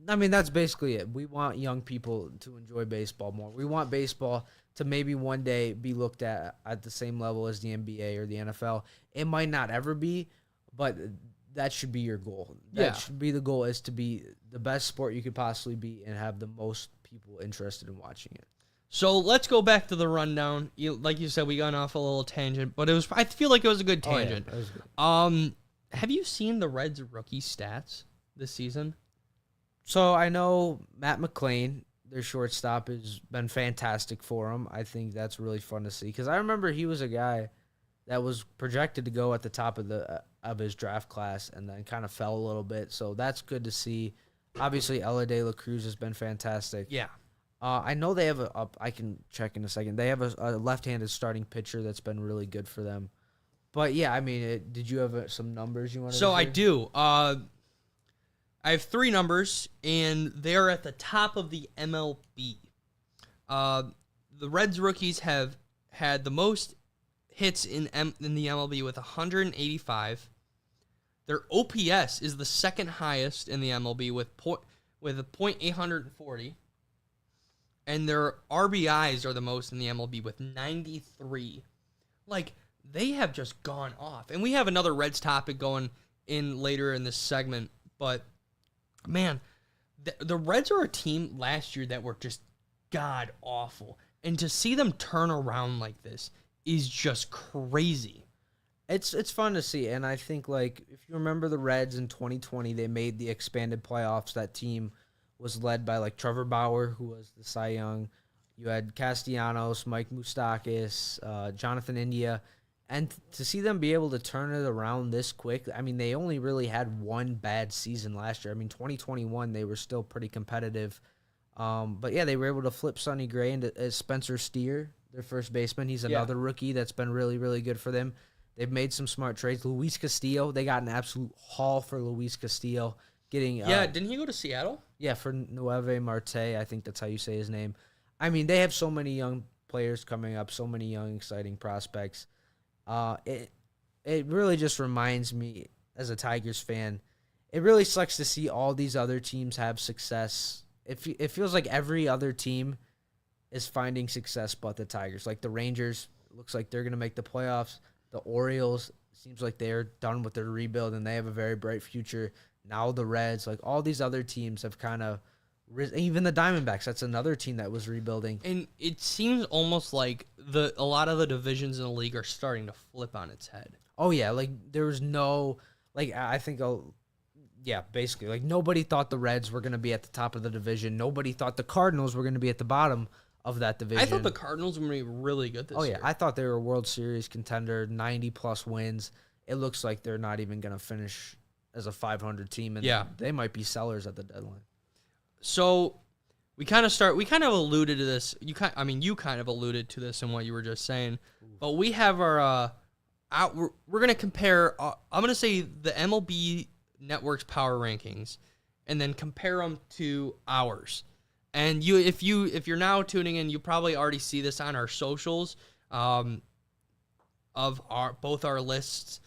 I mean, that's basically it. We want young people to enjoy baseball more. We want baseball to maybe one day be looked at the same level as the NBA or the NFL. It might not ever be, but that should be your goal. That should be the goal, is to be the best sport you could possibly be and have the most people interested in watching it. So let's go back to the rundown. Like you said, we got off a little tangent, but I feel like it was a good tangent. Oh, yeah, that was good. Have you seen the Reds rookie stats this season? So I know Matt McClain, their shortstop, has been fantastic for him. I think that's really fun to see, because I remember he was a guy that was projected to go at the top of his draft class and then kind of fell a little bit. So that's good to see. Obviously, Elly De La Cruz has been fantastic. Yeah. I know they have I can check in a second. They have a left-handed starting pitcher that's been really good for them. But yeah, I mean, did you have some numbers you wanted to So share? I do. I have 3 numbers, and they're at the top of the MLB. The Reds rookies have had the most hits in the MLB with 185. Their OPS is the second highest in the MLB with a .840. And their RBIs are the most in the MLB with 93. Like, they have just gone off. And we have another Reds topic going in later in this segment, but man, the Reds are a team last year that were just god awful. And to see them turn around like this is just crazy. It's fun to see, and I think, like, if you remember the Reds in 2020, they made the expanded playoffs. That team was led by, like, Trevor Bauer, who was the Cy Young. You had Castellanos, Mike Moustakas, Jonathan India. And to see them be able to turn it around this quick, I mean, they only really had one bad season last year. I mean, 2021, they were still pretty competitive. But, yeah, they were able to flip Sonny Gray into Spencer Steer, their first baseman. He's another rookie that's been really, really good for them. They've made some smart trades. Luis Castillo, they got an absolute haul for Luis Castillo. Didn't he go to Seattle? Yeah, for Nueve Marte, I think that's how you say his name. I mean, they have so many young players coming up, so many young, exciting prospects. It really just reminds me, as a Tigers fan, it really sucks to see all these other teams have success. It feels like every other team is finding success but the Tigers. Like the Rangers, looks like they're going to make the playoffs. The Orioles, seems like they're done with their rebuild and they have a very bright future. Now the Reds, like all these other teams have kind of risen. Even the Diamondbacks, that's another team that was rebuilding. And it seems almost like a lot of the divisions in the league are starting to flip on its head. Oh, yeah. Like, there was no, like, I think, basically. Like, nobody thought the Reds were going to be at the top of the division. Nobody thought the Cardinals were going to be at the bottom of that division. I thought the Cardinals were going to be really good this year. Oh, yeah. I thought they were a World Series contender, 90-plus wins. It looks like they're not even going to finish as a 500 team, and they might be sellers at the deadline. So we kind of alluded to this. You kind of alluded to this in what you were just saying. But we have our we're going to compare I'm going to say the MLB Network's power rankings and then compare them to ours. And if you're now tuning in, you probably already see this on our socials of both our lists.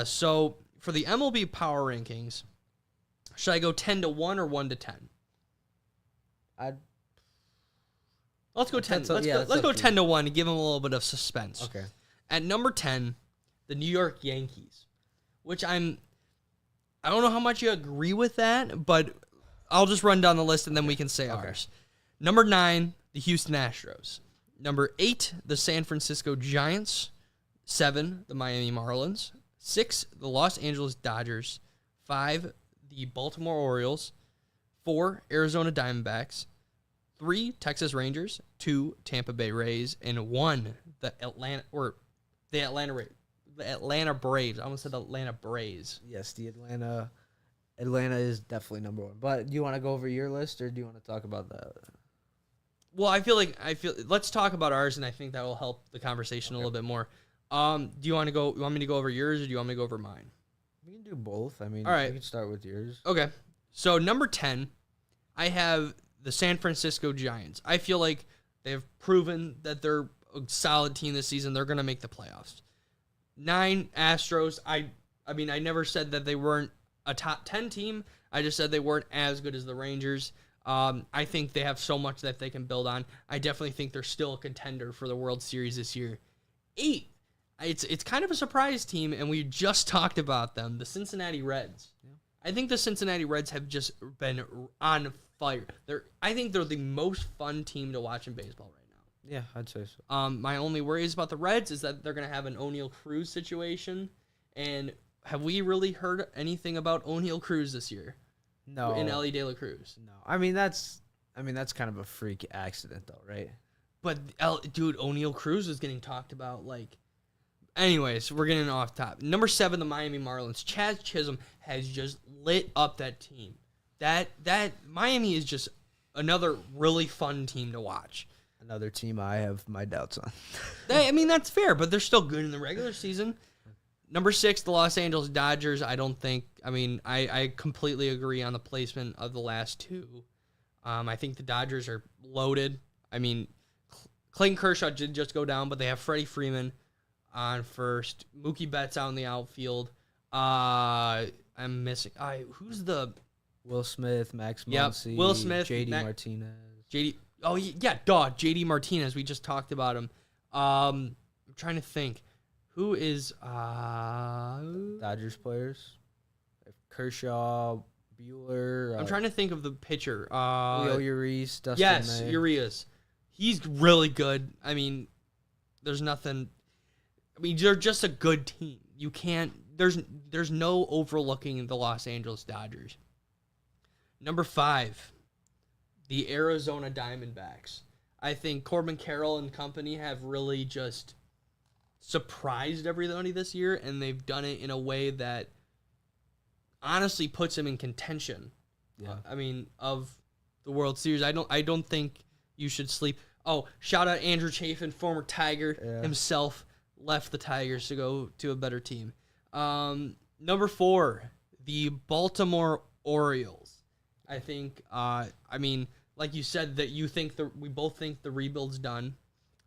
So for the MLB power rankings, should I go 10 to 1 or 1 to 10? Let's go 10. Let's go 10 to 1 and give them a little bit of suspense. Okay. At number 10, the New York Yankees, which I don't know how much you agree with that, but I'll just run down the list and then we can say ours. Number 9, the Houston Astros. Number 8, the San Francisco Giants. 7, the Miami Marlins. 6, the Los Angeles Dodgers. 5, the Baltimore Orioles, 4, Arizona Diamondbacks, 3, Texas Rangers, 2, Tampa Bay Rays, and 1, the Atlanta Braves. I almost said Atlanta Braves. Yes, the Atlanta is definitely number one. But do you want to go over your list, or do you want to talk about that? Well, let's talk about ours, and I think that will help the conversation a little bit more. Do you want me to go over yours, or do you want me to go over mine? We can do both. I mean, all right. We can start with yours. Okay. So number 10, I have the San Francisco Giants. I feel like they've proven that they're a solid team this season. They're going to make the playoffs. 9, Astros. I never said that they weren't a top 10 team. I just said they weren't as good as the Rangers. I think they have so much that they can build on. I definitely think they're still a contender for the World Series this year. 8, it's kind of a surprise team, and we just talked about them, the Cincinnati Reds. Yeah. I think the Cincinnati Reds have just been on fire. I think they're the most fun team to watch in baseball right now. Yeah, I'd say so. My only worries about the Reds is that they're going to have an O'Neal Cruz situation, and have we really heard anything about O'Neal Cruz this year? No. In Elly De La Cruz. No. I mean that's kind of a freak accident though, right? But dude, O'Neal Cruz is getting talked about like. Anyways, we're getting off top. Number 7, the Miami Marlins. Chaz Chisholm has just lit up that team. That Miami is just another really fun team to watch. Another team I have my doubts on. That's fair, but they're still good in the regular season. Number 6, the Los Angeles Dodgers. I completely agree on the placement of the last 2. I think the Dodgers are loaded. Clayton Kershaw did just go down, but they have Freddie Freeman on first. Mookie Betts out in the outfield. I'm missing. Who's the Will Smith, Max Yep, Muncy, Will Smith, JD Martinez. JD Martinez. We just talked about him. I'm trying to think. Who is Dodgers players? Kershaw, Bueller. I'm trying to think of the pitcher. Leo Urias, Dustin Yes, May. Urias. He's really good. There's nothing. They're just a good team. You can't. There's no overlooking the Los Angeles Dodgers. Number 5, the Arizona Diamondbacks. I think Corbin Carroll and company have really just surprised everybody this year, and they've done it in a way that honestly puts them in contention. Yeah. Of the World Series. I don't think you should sleep. Oh, shout out Andrew Chafin, former Tiger himself, left the Tigers to go to a better team. Number 4, the Baltimore Orioles. I think, like you said, that we both think the rebuild's done.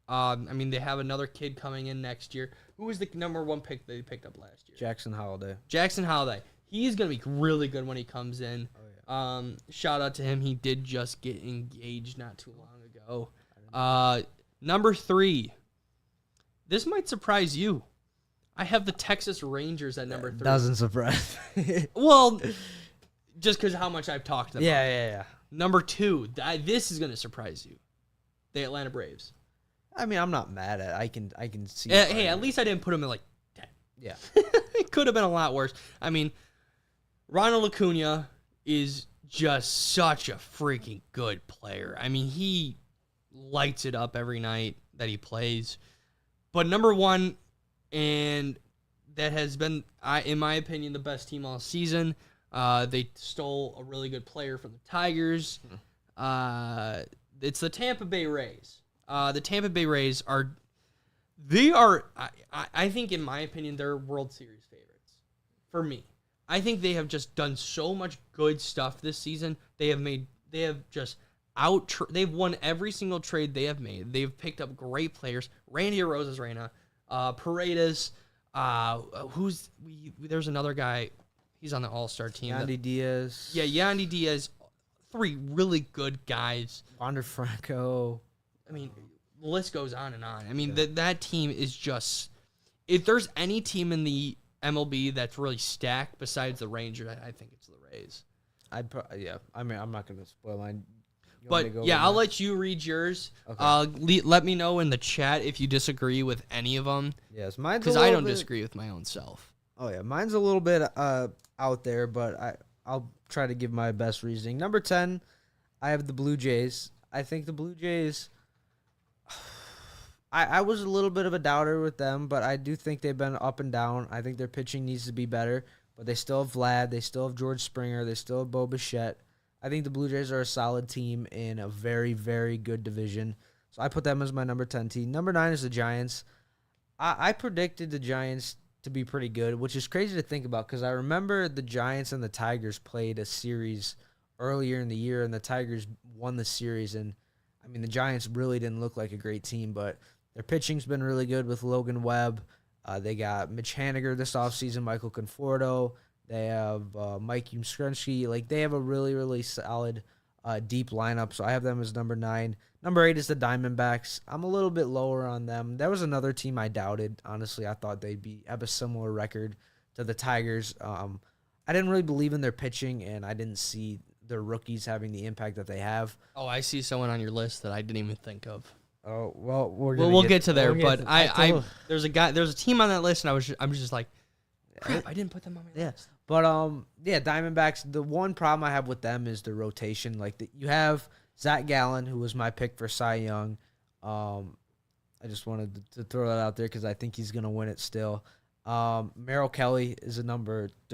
They have another kid coming in next year. Who was the number 1 pick they picked up last year? Jackson Holiday. He's going to be really good when he comes in. Oh, yeah. Shout out to him. He did just get engaged not too long ago. Number 3. This might surprise you. I have the Texas Rangers at number 3. Doesn't surprise me. Well, just because how much I've talked about. Yeah. Number 2. This is going to surprise you. The Atlanta Braves. I'm not mad at it. I can see. Hey, at least I didn't put them in like 10. Yeah. It could have been a lot worse. Ronald Acuna is just such a freaking good player. He lights it up every night that he plays. But number 1, and that has been, in my opinion, the best team all season. They stole a really good player from the Tigers. It's the Tampa Bay Rays. The Tampa Bay Rays are, I think, in my opinion, they're World Series favorites. For me. I think they have just done so much good stuff this season. They've won every single trade they have made. They've picked up great players. Randy Arozarena, Paredes, there's another guy. He's on the All-Star team. Yandy Diaz. Yeah, Yandy Diaz. 3 really good guys. Wander Franco. The list goes on and on. That team is just... If there's any team in the MLB that's really stacked besides the Rangers, I think it's the Rays. I'm not going to spoil mine. But, yeah, I'll let you read yours. Okay. Let me know in the chat if you disagree with any of them. Yes, mine's because I don't disagree with my own self. Oh, yeah. Mine's a little bit out there, but I'll try to give my best reasoning. Number 10, I have the Blue Jays. I think the Blue Jays, I was a little bit of a doubter with them, but I do think they've been up and down. I think their pitching needs to be better, but they still have Vlad. They still have George Springer. They still have Bo Bichette. I think the Blue Jays are a solid team in a very, very good division. So I put them as my number 10 team. Number 9 is the Giants. I predicted the Giants to be pretty good, which is crazy to think about because I remember the Giants and the Tigers played a series earlier in the year, and the Tigers won the series. And, I mean, the Giants really didn't look like a great team, but their pitching's been really good with Logan Webb. They got Mitch Haniger this offseason, Michael Conforto. They have Mike Yumskrunsky. Like, they have a really, really solid deep lineup, so I have them as number 9. Number 8 is the Diamondbacks. I'm a little bit lower on them. That was another team I doubted. Honestly, I thought they'd have a similar record to the Tigers. I didn't really believe in their pitching, and I didn't see their rookies having the impact that they have. Oh, I see someone on your list that I didn't even think of. Oh, well, we'll get to there, but there's a team on that list, and I'm just like, crap, I didn't put them on my list. But Diamondbacks. The one problem I have with them is the rotation. Like you have Zach Gallen, who was my pick for Cy Young. I just wanted to throw that out there because I think he's gonna win it still. Merrill Kelly is their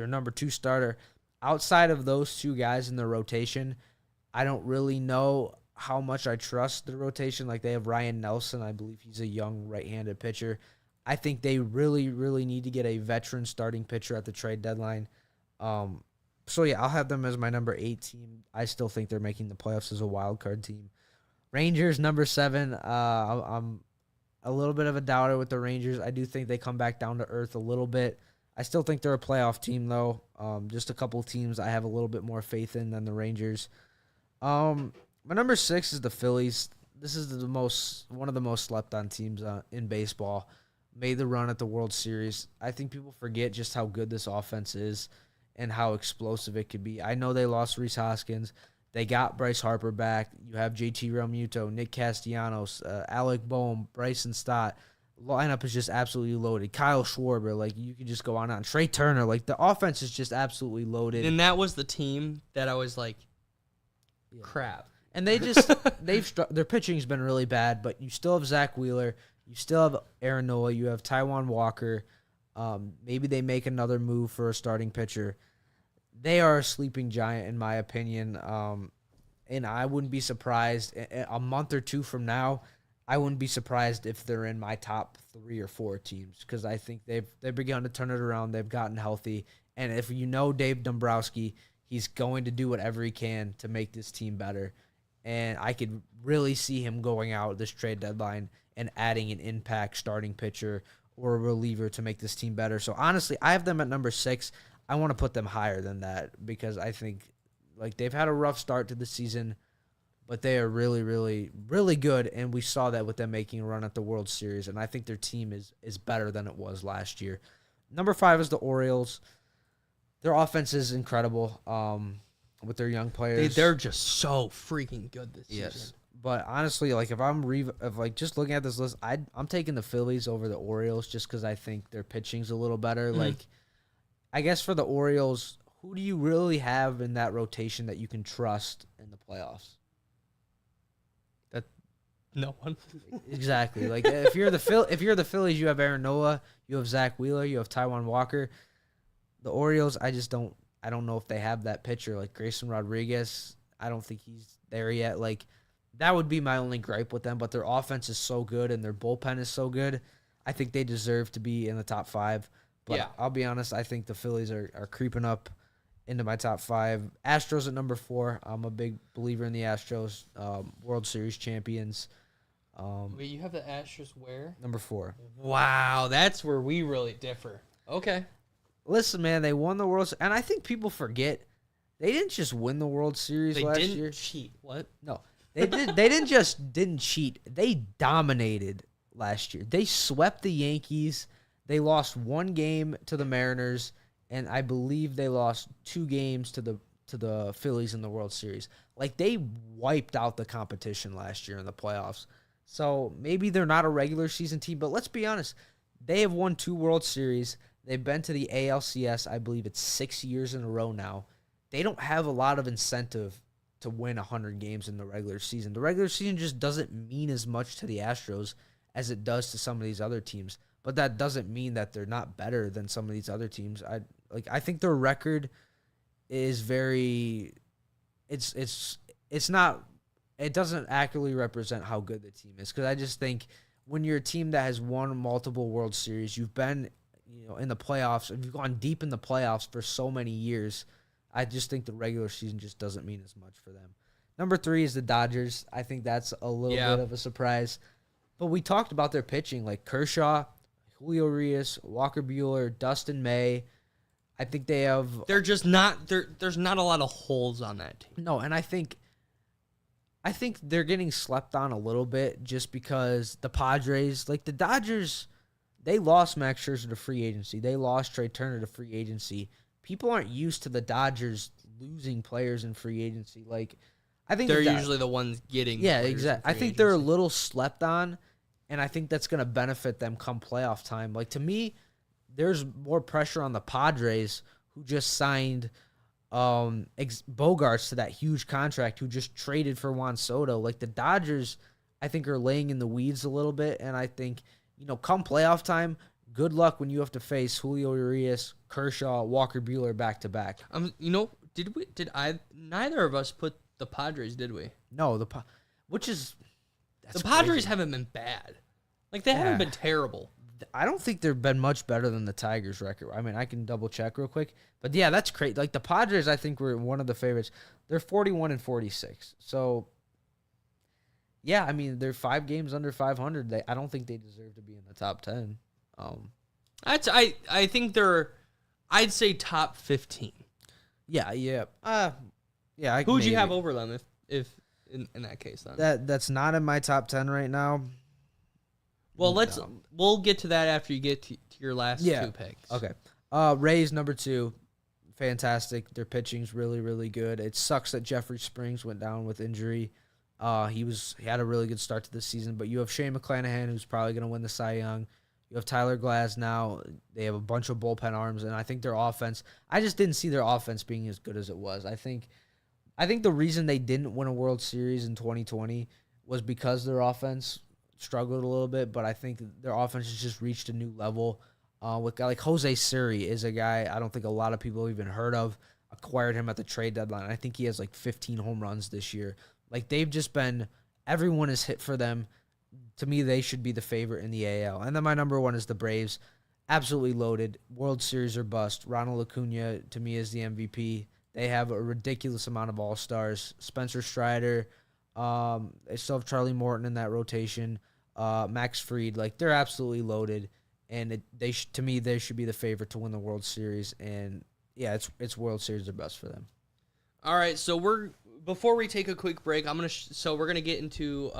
number 2 starter. Outside of those two guys in the rotation, I don't really know how much I trust the rotation. Like they have Ryan Nelson. I believe he's a young right-handed pitcher. I think they really, really need to get a veteran starting pitcher at the trade deadline. So, yeah, I'll have them as my number 8 team. I still think they're making the playoffs as a wild card team. Rangers, number 7. I'm a little bit of a doubter with the Rangers. I do think they come back down to earth a little bit. I still think they're a playoff team, though. Just a couple teams I have a little bit more faith in than the Rangers. My number 6 is the Phillies. This is one of the most slept-on teams in baseball. Made the run at the World Series. I think people forget just how good this offense is and how explosive it could be. I know they lost Rhys Hoskins. They got Bryce Harper back. You have JT Realmuto, Nick Castellanos, Alec Boehm, Bryson Stott. Lineup is just absolutely loaded. Kyle Schwarber, like you could just go on. Trey Turner, like the offense is just absolutely loaded. And that was the team that I was like, crap. And their pitching's been really bad, but you still have Zach Wheeler. You still have Aaron Nola. You have Taijuan Walker. Maybe they make another move for a starting pitcher. They are a sleeping giant, in my opinion. And I wouldn't be surprised a month or 2 from now. I wouldn't be surprised if they're in my top 3 or 4 teams because I think they've begun to turn it around. They've gotten healthy, and if you know Dave Dombrowski, he's going to do whatever he can to make this team better. And I could really see him going out this trade deadline and adding an impact starting pitcher or a reliever to make this team better. So honestly, I have them at number 6. I want to put them higher than that because I think like they've had a rough start to the season, but they are really, really, really good, and we saw that with them making a run at the World Series, and I think their team is better than it was last year. Number 5 is the Orioles. Their offense is incredible with their young players. They're just so freaking good this season. Yes. But honestly, like if just looking at this list, I'm taking the Phillies over the Orioles just because I think their pitching's a little better. Like, I guess for the Orioles, who do you really have in that rotation that you can trust in the playoffs? No one. Exactly. Like if you're the Phillies, you have Aaron Nola, you have Zach Wheeler, you have Taijuan Walker. The Orioles, I don't know if they have that pitcher like Grayson Rodriguez. I don't think he's there yet. Like that would be my only gripe with them, but their offense is so good and their bullpen is so good. I think they deserve to be in the top 5. But yeah. I'll be honest, I think the Phillies are creeping up into my top 5. Astros at number 4. I'm a big believer in the Astros, World Series champions. Wait, you have the Astros where? Number 4. Wow, that's where we really differ. Okay. Listen, man, they won the World Series, and I think people forget they didn't just win the World Series last year. They didn't cheat. What? No. They didn't cheat. They dominated last year. They swept the Yankees. They lost 1 game to the Mariners, and I believe they lost 2 games to the Phillies in the World Series. Like they wiped out the competition last year in the playoffs. So maybe they're not a regular season team, but let's be honest. They have won 2 World Series. They've been to the ALCS, I believe it's 6 years in a row now. they don't have a lot of incentive to win 100 games in the regular season. The regular season just doesn't mean as much to the Astros as it does to some of these other teams. But that doesn't mean that they're not better than some of these other teams. I think their record is very it's not, it doesn't accurately represent how good the team is, because I just think when you're a team that has won multiple World Series, you've been in the playoffs, and you've gone deep in the playoffs for so many years, I just think the regular season just doesn't mean as much for them. Number 3 is the Dodgers. I think that's a little bit of a surprise. But we talked about their pitching, like Kershaw, Julio Urias, Walker Buehler, Dustin May. I think they have... They're just not... There's not a lot of holes on that team. No, and I think they're getting slept on a little bit just because the Padres, like the Dodgers, they lost Max Scherzer to free agency. They lost Trey Turner to free agency. People aren't used to the Dodgers losing players in free agency. Like, I think they're usually the ones getting... Yeah, exactly. I think they're a little slept on, and I think that's going to benefit them come playoff time. Like, to me, there's more pressure on the Padres, who just signed Bogarts to that huge contract, who just traded for Juan Soto. Like, the Dodgers, I think, are laying in the weeds a little bit, and I think, come playoff time, good luck when you have to face Julio Urias, Kershaw, Walker Buehler back-to-back. Neither of us put the Padres, did we? No, the Padres crazy. Haven't been bad. Like, they haven't been terrible. I don't think they've been much better than the Tigers' record. I mean, I can double check real quick, but yeah, that's crazy. Like, the Padres, I think, were one of the favorites. They're 41-46. So, yeah, I mean, they're 5 games under 500. I don't think they deserve to be in the top 10. I think they're, I'd say top 15. Yeah. Yeah. Who'd you have over them if in that case then? That's not in my top 10 right now. Well, we'll get to that after you get to your last 2 picks. Okay. Rays number 2, fantastic. Their pitching's really, really good. It sucks that Jeffrey Springs went down with injury. He had a really good start to the season, but you have Shane McClanahan, who's probably going to win the Cy Young. You have Tyler Glass now. They have a bunch of bullpen arms, and I think their offense, I just didn't see their offense being as good as it was. I think the reason they didn't win a World Series in 2020 was because their offense struggled a little bit, but I think their offense has just reached a new level. With a guy like Jose Siri is a guy I don't think a lot of people have even heard of. Acquired him at the trade deadline. I think he has like 15 home runs this year. Like, they've just been, everyone is hit for them. To me, they should be the favorite in the AL. And then my number 1 is the Braves. Absolutely loaded. World Series or bust. Ronald Acuna, to me, is the MVP. They have a ridiculous amount of all-stars. Spencer Strider. They still have Charlie Morton in that rotation. Max Fried. Like, they're absolutely loaded. And to me, they should be the favorite to win the World Series. And, yeah, it's World Series or bust for them. All right, so before we take a quick break, we're gonna get into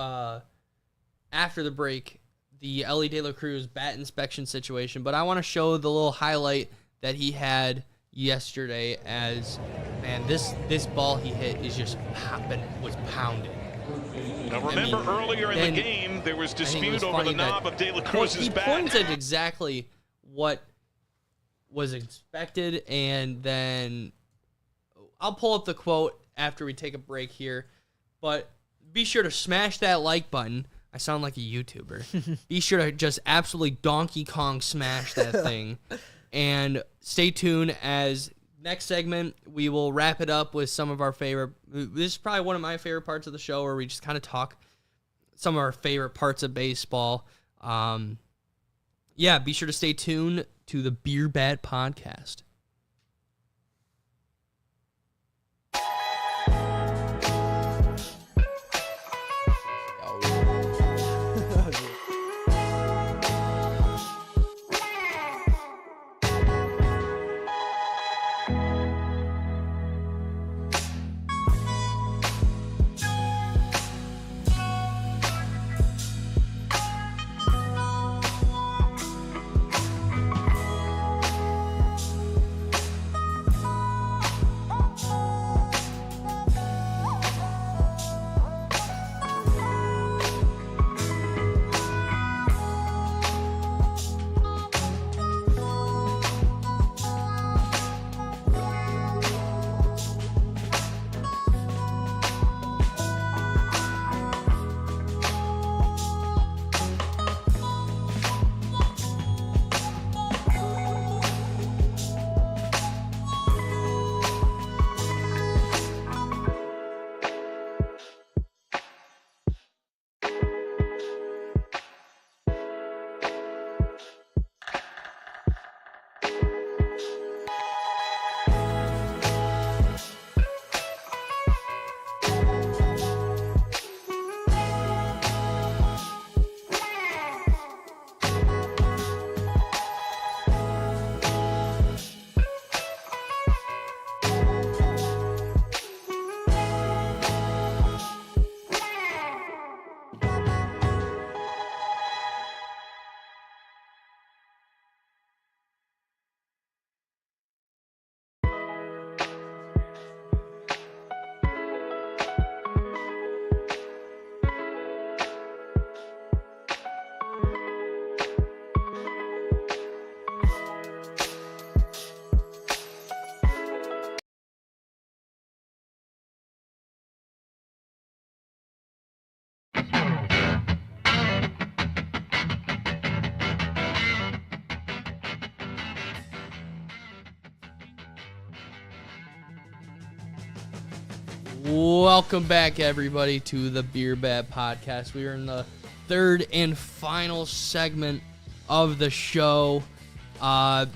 after the break the Elly De La Cruz bat inspection situation. But I want to show the little highlight that he had yesterday. As man, this ball he hit is just was pounding. Now remember, earlier in the game there was dispute over the knob of De La Cruz's bat. He points at exactly what was expected, and then I'll pull up the quote after we take a break here. But be sure to smash that like button. I sound like a YouTuber. Be sure to just absolutely Donkey Kong smash that thing. And stay tuned, as next segment, we will wrap it up with some of our favorite. This is probably one of my favorite parts of the show, where we just kind of talk some of our favorite parts of baseball. Be sure to stay tuned to the Beer Bat Podcast. Welcome back, everybody, to the Beer Bat Podcast. We are in the third and final segment of the show. If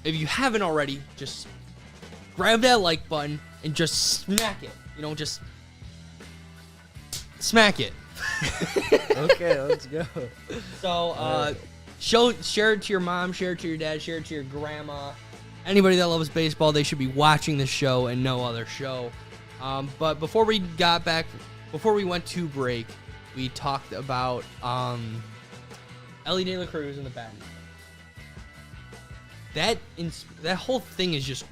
you haven't already, just grab that like button and just smack it. Just smack it. Okay, let's go. So, share it to your mom, share it to your dad, share it to your grandma. Anybody that loves baseball, they should be watching this show and no other show. But before we went to break, we talked about Elly De La Cruz and the bat. That whole thing is just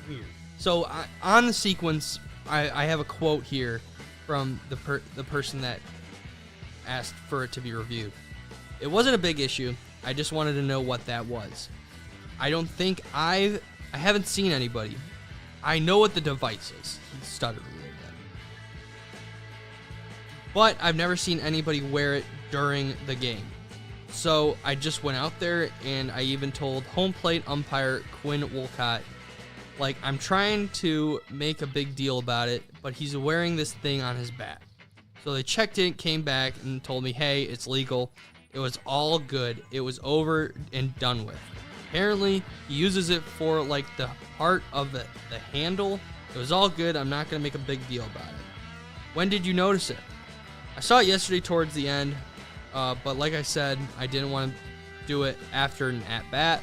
weird. So on the sequence, I have a quote here from the person that asked for it to be reviewed. It wasn't a big issue. I just wanted to know what that was. I haven't seen anybody. I know what the device is. He stuttered a little bit. But I've never seen anybody wear it during the game. So I just went out there and I even told home plate umpire Quinn Wolcott, like, I'm trying to make a big deal about it, but he's wearing this thing on his bat. So they checked it, came back, and told me, hey, it's legal. It was all good. It was over and done with. Apparently, he uses it for, like, the part of the handle. It was all good. I'm not going to make a big deal about it. When did you notice it? I saw it yesterday towards the end, but like I said, I didn't want to do it after an at-bat.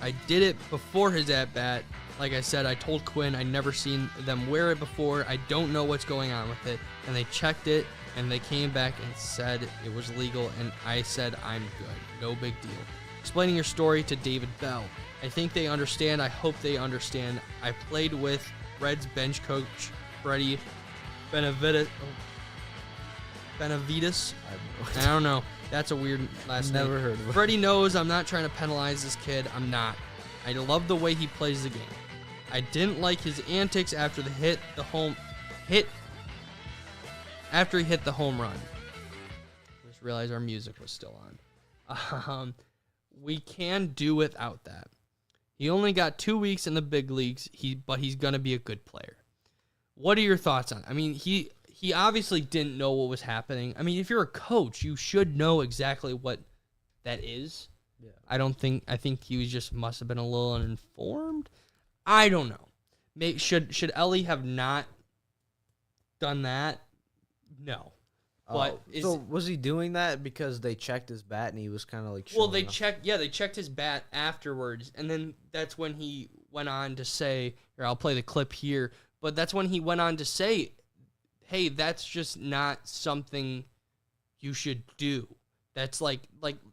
I did it before his at-bat. Like I said, I told Quinn I'd never seen them wear it before. I don't know what's going on with it. And they checked it, and they came back and said it was legal, and I said I'm good. No big deal. Explaining your story to David Bell. I think they understand. I hope they understand. I played with Reds bench coach Freddie Benavides. I don't know. That's a weird last name. Never heard of it. Freddie knows I'm not trying to penalize this kid. I'm not. I love the way he plays the game. I didn't like his antics after he hit the home run. Just realized our music was still on. We can do without that. He only got 2 weeks in the big leagues, but he's going to be a good player. What are your thoughts on it? I mean, he obviously didn't know what was happening. I mean, if you're a coach, you should know exactly what that is. Yeah. I think he must have been a little uninformed. I don't know. Should Elly have not done that? No. But so was he doing that because they checked his bat and he was kind of like? Well, they checked his bat afterwards, and then that's when he went on to say, "Here, I'll play the clip here." But that's when he went on to say, "Hey, that's just not something you should do." That's like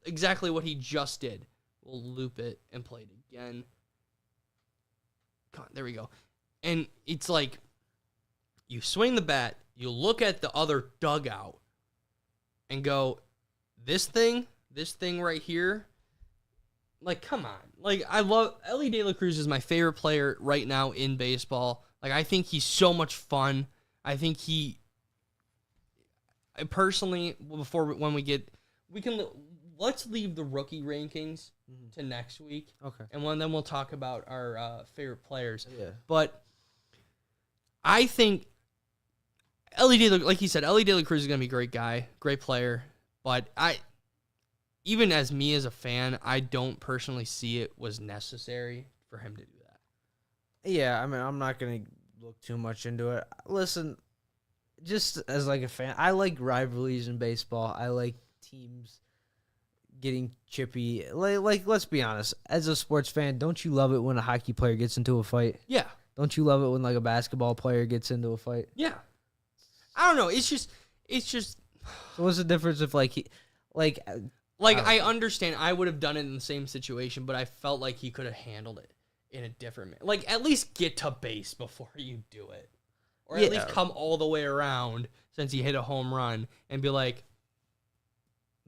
exactly what he just did. We'll loop it and play it again. Come on, there we go. And it's like you swing the bat, you look at the other dugout, and go, this thing right here, like, come on. Like, I love Elly De La Cruz is my favorite player right now in baseball. Like, I think he's so much fun. I think I personally, let's leave the rookie rankings to next week. Okay. And then we'll talk about our favorite players. Yeah. But I think like he said, Elly De La Cruz is going to be a great guy, great player. But even as me as a fan, I don't personally see it was necessary for him to do that. Yeah, I mean, I'm not going to look too much into it. Listen, just as like a fan, I like rivalries in baseball. I like teams getting chippy. Like, let's be honest. As a sports fan, don't you love it when a hockey player gets into a fight? Yeah. Don't you love it when like a basketball player gets into a fight? Yeah. I don't know. It's just. So what's the difference if I understand. I would have done it in the same situation, but I felt like he could have handled it in a different. Like, at least get to base before you do it, or at least come all the way around since he hit a home run and be like.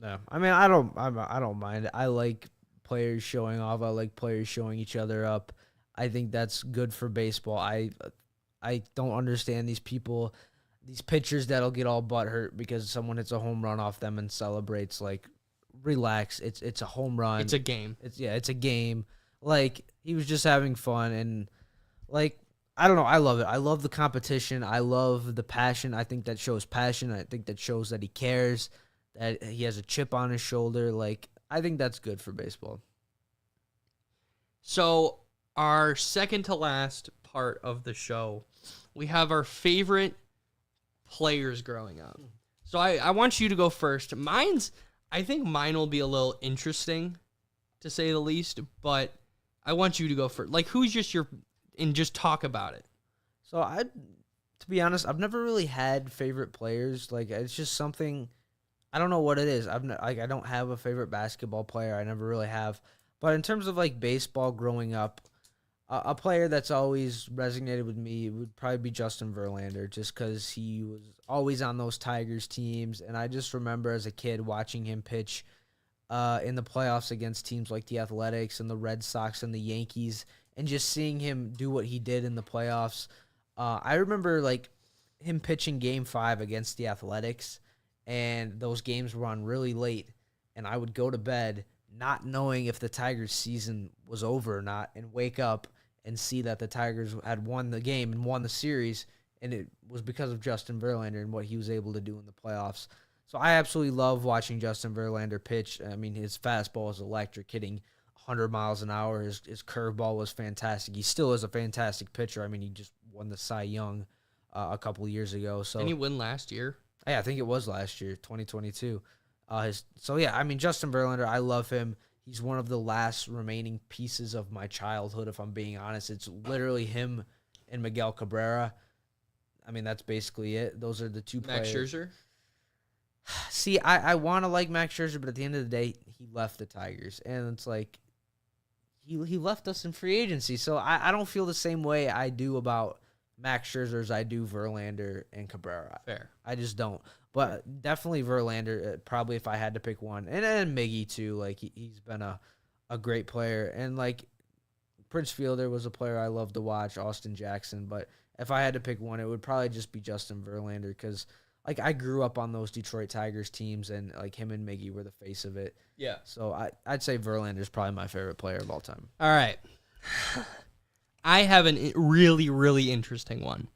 No, I mean, I don't mind it. I like players showing off. I like players showing each other up. I think that's good for baseball. I don't understand these people. These pitchers that'll get all butthurt because someone hits a home run off them and celebrates. Like, relax. It's a home run. It's a game. It's a game. Like, he was just having fun, and like, I don't know. I love it. I love the competition. I love the passion. I think that shows passion. I think that shows that he cares, that he has a chip on his shoulder. Like, I think that's good for baseball. So our second to last part of the show, we have our favorite players growing up. So I want you to go first. I think mine will be a little interesting, to say the least, but I want you to go first. Like, who's just and just talk about it. So to be honest, I've never really had favorite players. Like, it's just something, I don't know what it is. I don't have a favorite basketball player. I never really have. But in terms of like baseball growing up, a player that's always resonated with me would probably be Justin Verlander, just because he was always on those Tigers teams. And I just remember as a kid watching him pitch in the playoffs against teams like the Athletics and the Red Sox and the Yankees, and just seeing him do what he did in the playoffs. I remember like him pitching Game 5 against the Athletics, and those games were on really late, and I would go to bed not knowing if the Tigers' season was over or not, and wake up and see that the Tigers had won the game and won the series, and it was because of Justin Verlander and what he was able to do in the playoffs. So I absolutely love watching Justin Verlander pitch. I mean, his fastball is electric, hitting 100 miles an hour. His curveball was fantastic. He still is a fantastic pitcher. I mean, he just won the Cy Young a couple of years ago. So Didn't he win last year? Yeah, I think it was last year, 2022. I mean, Justin Verlander, I love him. He's one of the last remaining pieces of my childhood, if I'm being honest. It's literally him and Miguel Cabrera. I mean, that's basically it. Those are the two Max players. Scherzer? See, I want to like Max Scherzer, but at the end of the day, he left the Tigers. And it's like, he left us in free agency. So I don't feel the same way I do about Max Scherzer as I do Verlander and Cabrera. Fair. I just don't. But definitely Verlander, probably if I had to pick one. And then Miggy, too. Like, he's been a great player. And, like, Prince Fielder was a player I loved to watch, Austin Jackson. But if I had to pick one, it would probably just be Justin Verlander because, like, I grew up on those Detroit Tigers teams, and, like, him and Miggy were the face of it. Yeah. So I'd say Verlander's probably my favorite player of all time. All right. I have a really, really interesting one.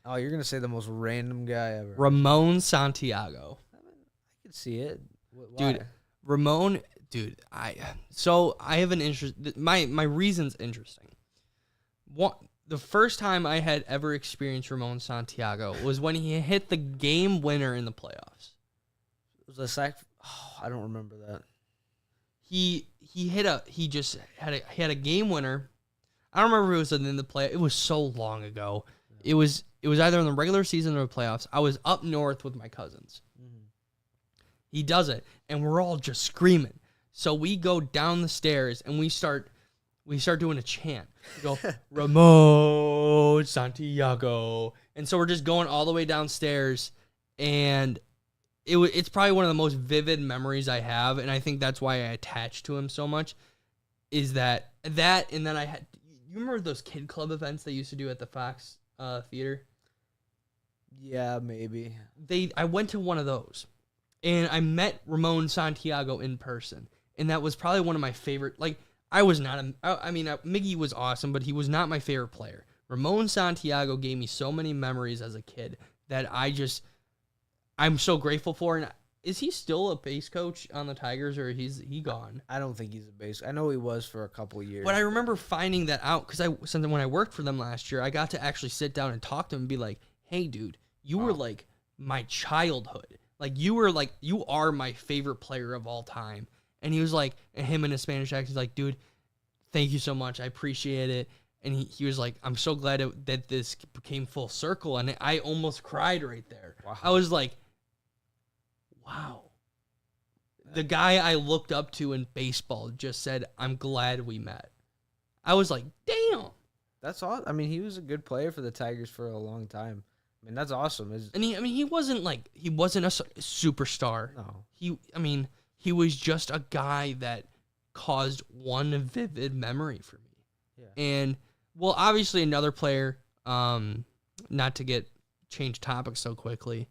Oh, you're going to say the most random guy ever. Ramon Santiago. I could see it. Why? Dude, Ramon, I have an interest. My reason's interesting. The first time I had ever experienced Ramon Santiago was when he hit the game winner in the playoffs. Was a sack? Oh, I don't remember that. He had a game winner. I don't remember if it was in the play. It was so long ago. It was either in the regular season or the playoffs. I was up north with my cousins. Mm-hmm. He does it, and we're all just screaming. So we go down the stairs and we start doing a chant. We go Ramon Santiago, and so we're just going all the way downstairs, and it's probably one of the most vivid memories I have, and I think that's why I attach to him so much. Is that and then I had. You remember those kid club events they used to do at the Fox Theater? Yeah, maybe. I went to one of those, and I met Ramon Santiago in person, and that was probably one of my favorite. Like, I was not Miggy was awesome, but he was not my favorite player. Ramon Santiago gave me so many memories as a kid that I'm so grateful for. And is he still a base coach on the Tigers, or he gone? I don't think he's a base. I know he was for a couple of years. But I remember finding that out because when I worked for them last year, I got to actually sit down and talk to him and be like, "Hey, dude, you were like my childhood. Like you are my favorite player of all time." And he was like, and him in his Spanish accent, he's like, "Dude, thank you so much. I appreciate it." And he was like, "I'm so glad that this came full circle." And I almost cried right there. Wow. I was like, wow. The guy I looked up to in baseball just said, "I'm glad we met." I was like, damn. That's all. I mean, he was a good player for the Tigers for a long time. I mean, that's awesome. And he wasn't a superstar. No. He was just a guy that caused one vivid memory for me. Yeah. And, well, obviously another player, not to change topics so quickly,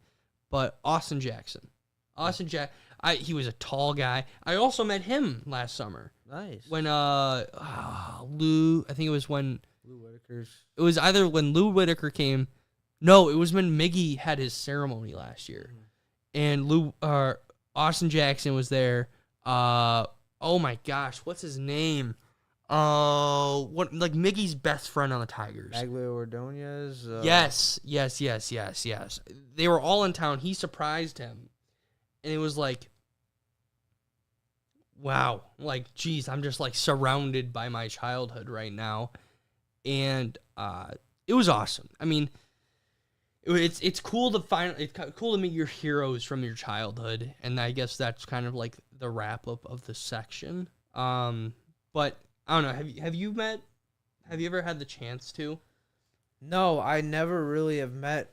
but Austin Jackson. He was a tall guy. I also met him last summer. Nice. When, I think it was when Lou Whitaker's. It was either when Lou Whitaker came. No, it was when Miggy had his ceremony last year, and Austin Jackson was there. Oh my gosh, what's his name? Like Miggy's best friend on the Tigers. Maglio Ordonez. Yes. They were all in town. He surprised him, and it was like, wow, like, geez, I'm just like surrounded by my childhood right now, and it was awesome. I mean, it's cool to meet your heroes from your childhood, and I guess that's kind of like the wrap up of the section. But I don't know. Have you ever had the chance to? No, I never really have met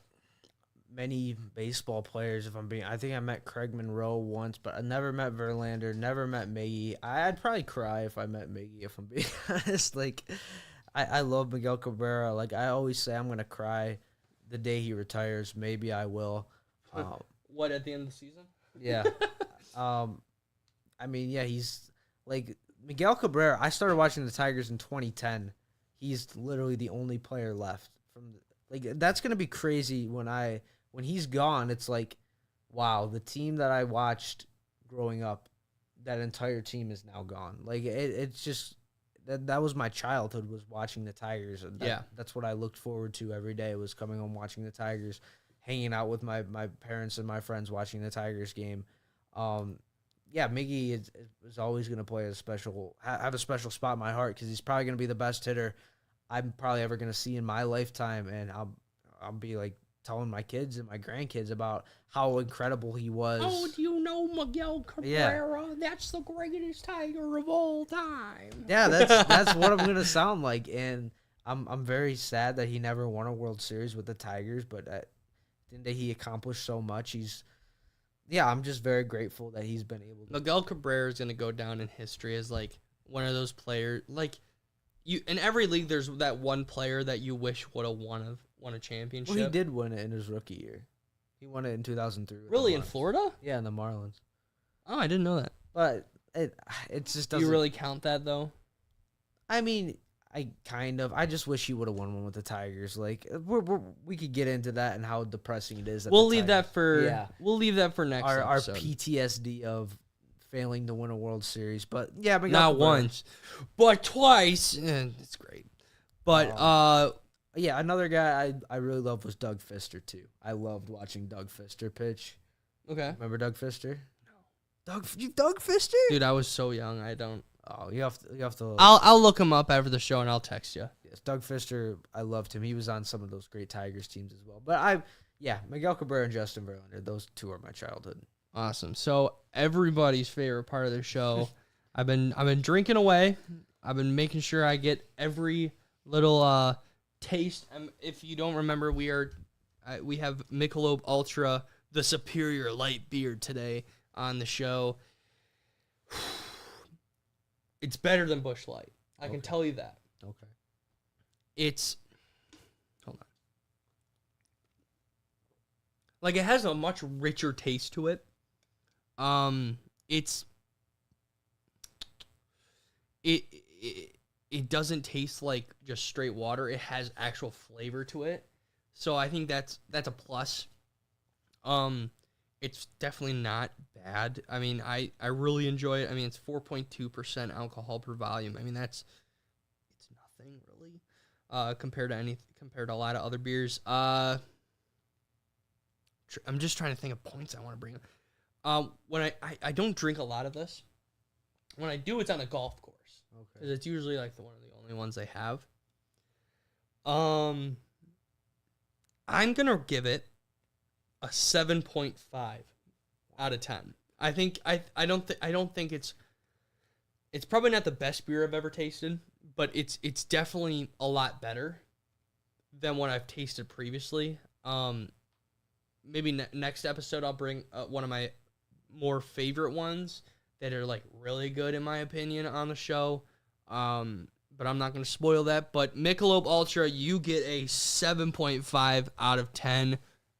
many baseball players. I think I met Craig Monroe once, but I never met Verlander, never met Miggy. I'd probably cry if I met Miggy, if I'm being honest. Like, I love Miguel Cabrera. Like, I always say I'm gonna cry the day he retires. Maybe I will. What, at the end of the season? Yeah. I mean, yeah, he's like Miguel Cabrera. I started watching the Tigers in 2010. He's literally the only player left that's gonna be crazy when he's gone. It's like, wow, the team that I watched growing up, that entire team is now gone. Like it's just that was my childhood, was watching the Tigers. And that's what I looked forward to every day, was coming home watching the Tigers, hanging out with my parents and my friends watching the Tigers game. Yeah, Miggy is always going to have a special spot in my heart, because he's probably going to be the best hitter I'm probably ever going to see in my lifetime, and I'll be like telling my kids and my grandkids about how incredible he was. Oh, do you know Miguel Cabrera? Yeah. That's the greatest Tiger of all time. Yeah, that's what I'm going to sound like, and I'm very sad that he never won a World Series with the Tigers, but at the end of the day, he accomplished so much. I'm just very grateful that he's been able to. Miguel Cabrera is going to go down in history as like one of those players. Like, you in every league, there's that one player that you wish would have won a championship. Well, he did win it in his rookie year. He won it in 2003. Really, in Florida? Yeah, in the Marlins. Oh, I didn't know that. But it just doesn't. Do you really count that though? I mean, I just wish he would have won one with the Tigers. Like, we could get into that and how depressing it is. We'll leave that for next our episode. PTSD of failing to win a World Series. But yeah, not once, but twice. It's great. But yeah, another guy I really loved was Doug Fister too. I loved watching Doug Fister pitch. Okay, remember Doug Fister? No, Doug Fister? Dude, I was so young. I don't. Oh, you have to. I'll look him up after the show and I'll text you. Yes, Doug Fister. I loved him. He was on some of those great Tigers teams as well. But Miguel Cabrera and Justin Verlander. Those two are my childhood. Awesome. So everybody's favorite part of the show. I've been drinking away. I've been making sure I get every little taste. If you don't remember, we have Michelob Ultra, the superior light beer today on the show. It's better than Busch Light. I can tell you that. Okay. Hold on. Like, it has a much richer taste to it. It doesn't taste like just straight water. It has actual flavor to it. So I think that's a plus. It's definitely not bad. I mean, I really enjoy it. I mean, it's 4.2% alcohol per volume. I mean, it's nothing really compared to a lot of other beers. I'm just trying to think of points I want to bring up. When I don't drink a lot of this. When I do, it's on a golf course. Okay. Because it's usually like one of the only ones they have. I'm gonna give it a 7.5 out of 10. I don't think it's probably not the best beer I've ever tasted, but it's definitely a lot better than what I've tasted previously. Maybe next episode I'll bring one of my more favorite ones that are like really good in my opinion on the show. But I'm not going to spoil that. But Michelob Ultra, you get a 7.5 out of 10.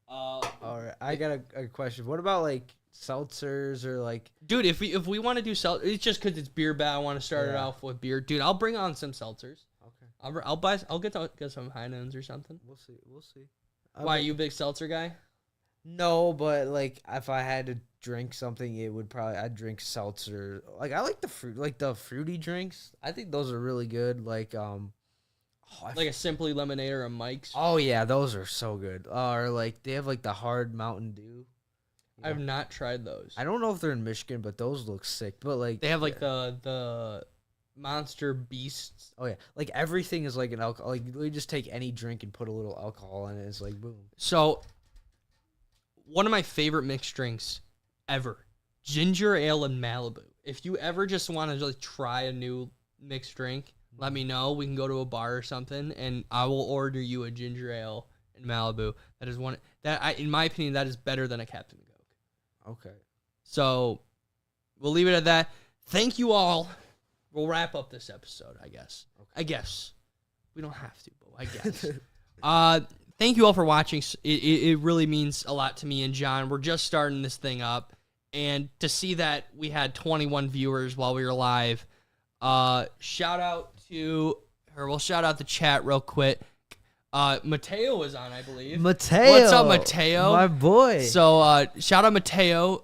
All right, I got a question. What about like seltzers or like? Dude, if we want to do seltzer, it's just because it's beer bat. I want to start it off with beer, dude. I'll bring on some seltzers. I'll get some Heinens or something. We'll see. Why, you a big seltzer guy? No, but like if I had to drink something, I'd drink seltzer. Like I like the fruity drinks. I think those are really good. Like like a Simply Lemonade or a Mike's. Oh yeah, those are so good. Or like they have like the hard Mountain Dew. I've not tried those. I don't know if they're in Michigan, but those look sick. But like they have like the Monster Beasts. Oh yeah, like everything is like an alcohol. Like you just take any drink and put a little alcohol in it. It's like boom. So one of my favorite mixed drinks ever, ginger ale and Malibu. If you ever just want to like try a new mixed drink, let me know. We can go to a bar or something, and I will order you a ginger ale and Malibu. That is in my opinion, that is better than a Captain Coke. Okay. So we'll leave it at that. Thank you all. We'll wrap up this episode, I guess. Okay. I guess. We don't have to, but I guess. Thank you all for watching. It really means a lot to me and John. We're just starting this thing up. And to see that we had 21 viewers while we were live, shout out the chat real quick. Mateo was on, I believe. Mateo. What's up, Mateo? My boy. So shout out Mateo,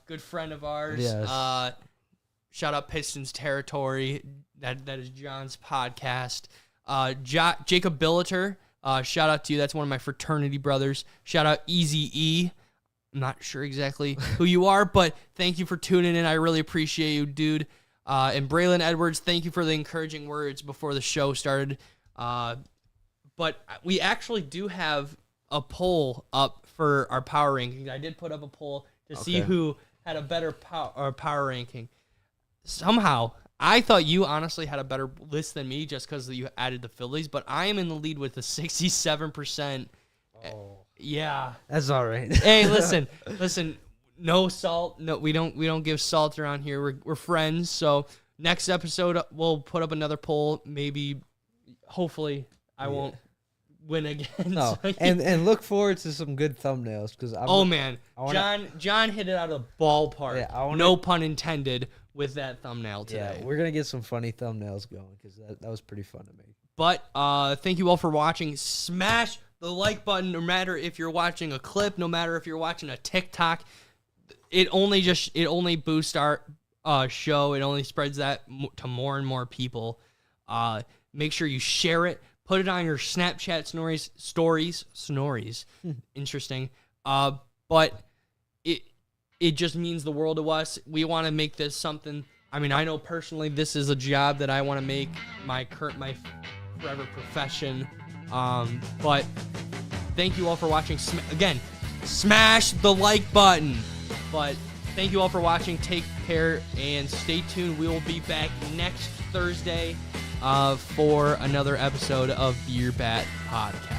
good friend of ours. Yes. Shout out Pistons Territory. That is John's podcast. Jacob Billiter. Shout out to you. That's one of my fraternity brothers. Shout out Easy E. I'm not sure exactly who you are, but thank you for tuning in. I really appreciate you, dude. And Braylon Edwards, thank you for the encouraging words before the show started. But we actually do have a poll up for our power rankings. I did put up a poll to see who had a better power ranking. Somehow, I thought you honestly had a better list than me just because you added the Phillies, but I am in the lead with a 67%. Oh. Yeah. That's all right. Hey, listen. No salt. No, we don't give salt around here. We're friends. So next episode we'll put up another poll. Maybe, hopefully, I won't win again. No, so and look forward to some good thumbnails because John hit it out of the ballpark. Yeah, no pun intended with that thumbnail today. Yeah, we're gonna get some funny thumbnails going because that was pretty fun to make. But thank you all for watching. Smash the like button, no matter if you're watching a clip, no matter if you're watching a TikTok. It only boosts our show. It only spreads that to more and more people. Make sure you share it. Put it on your Snapchat stories. Interesting. But it just means the world to us. We want to make this something. I mean, I know personally this is a job that I want to make my forever profession. But thank you all for watching. Again, smash the like button. But thank you all for watching. Take care and stay tuned. We will be back next Thursday for another episode of Beer Bat Podcast.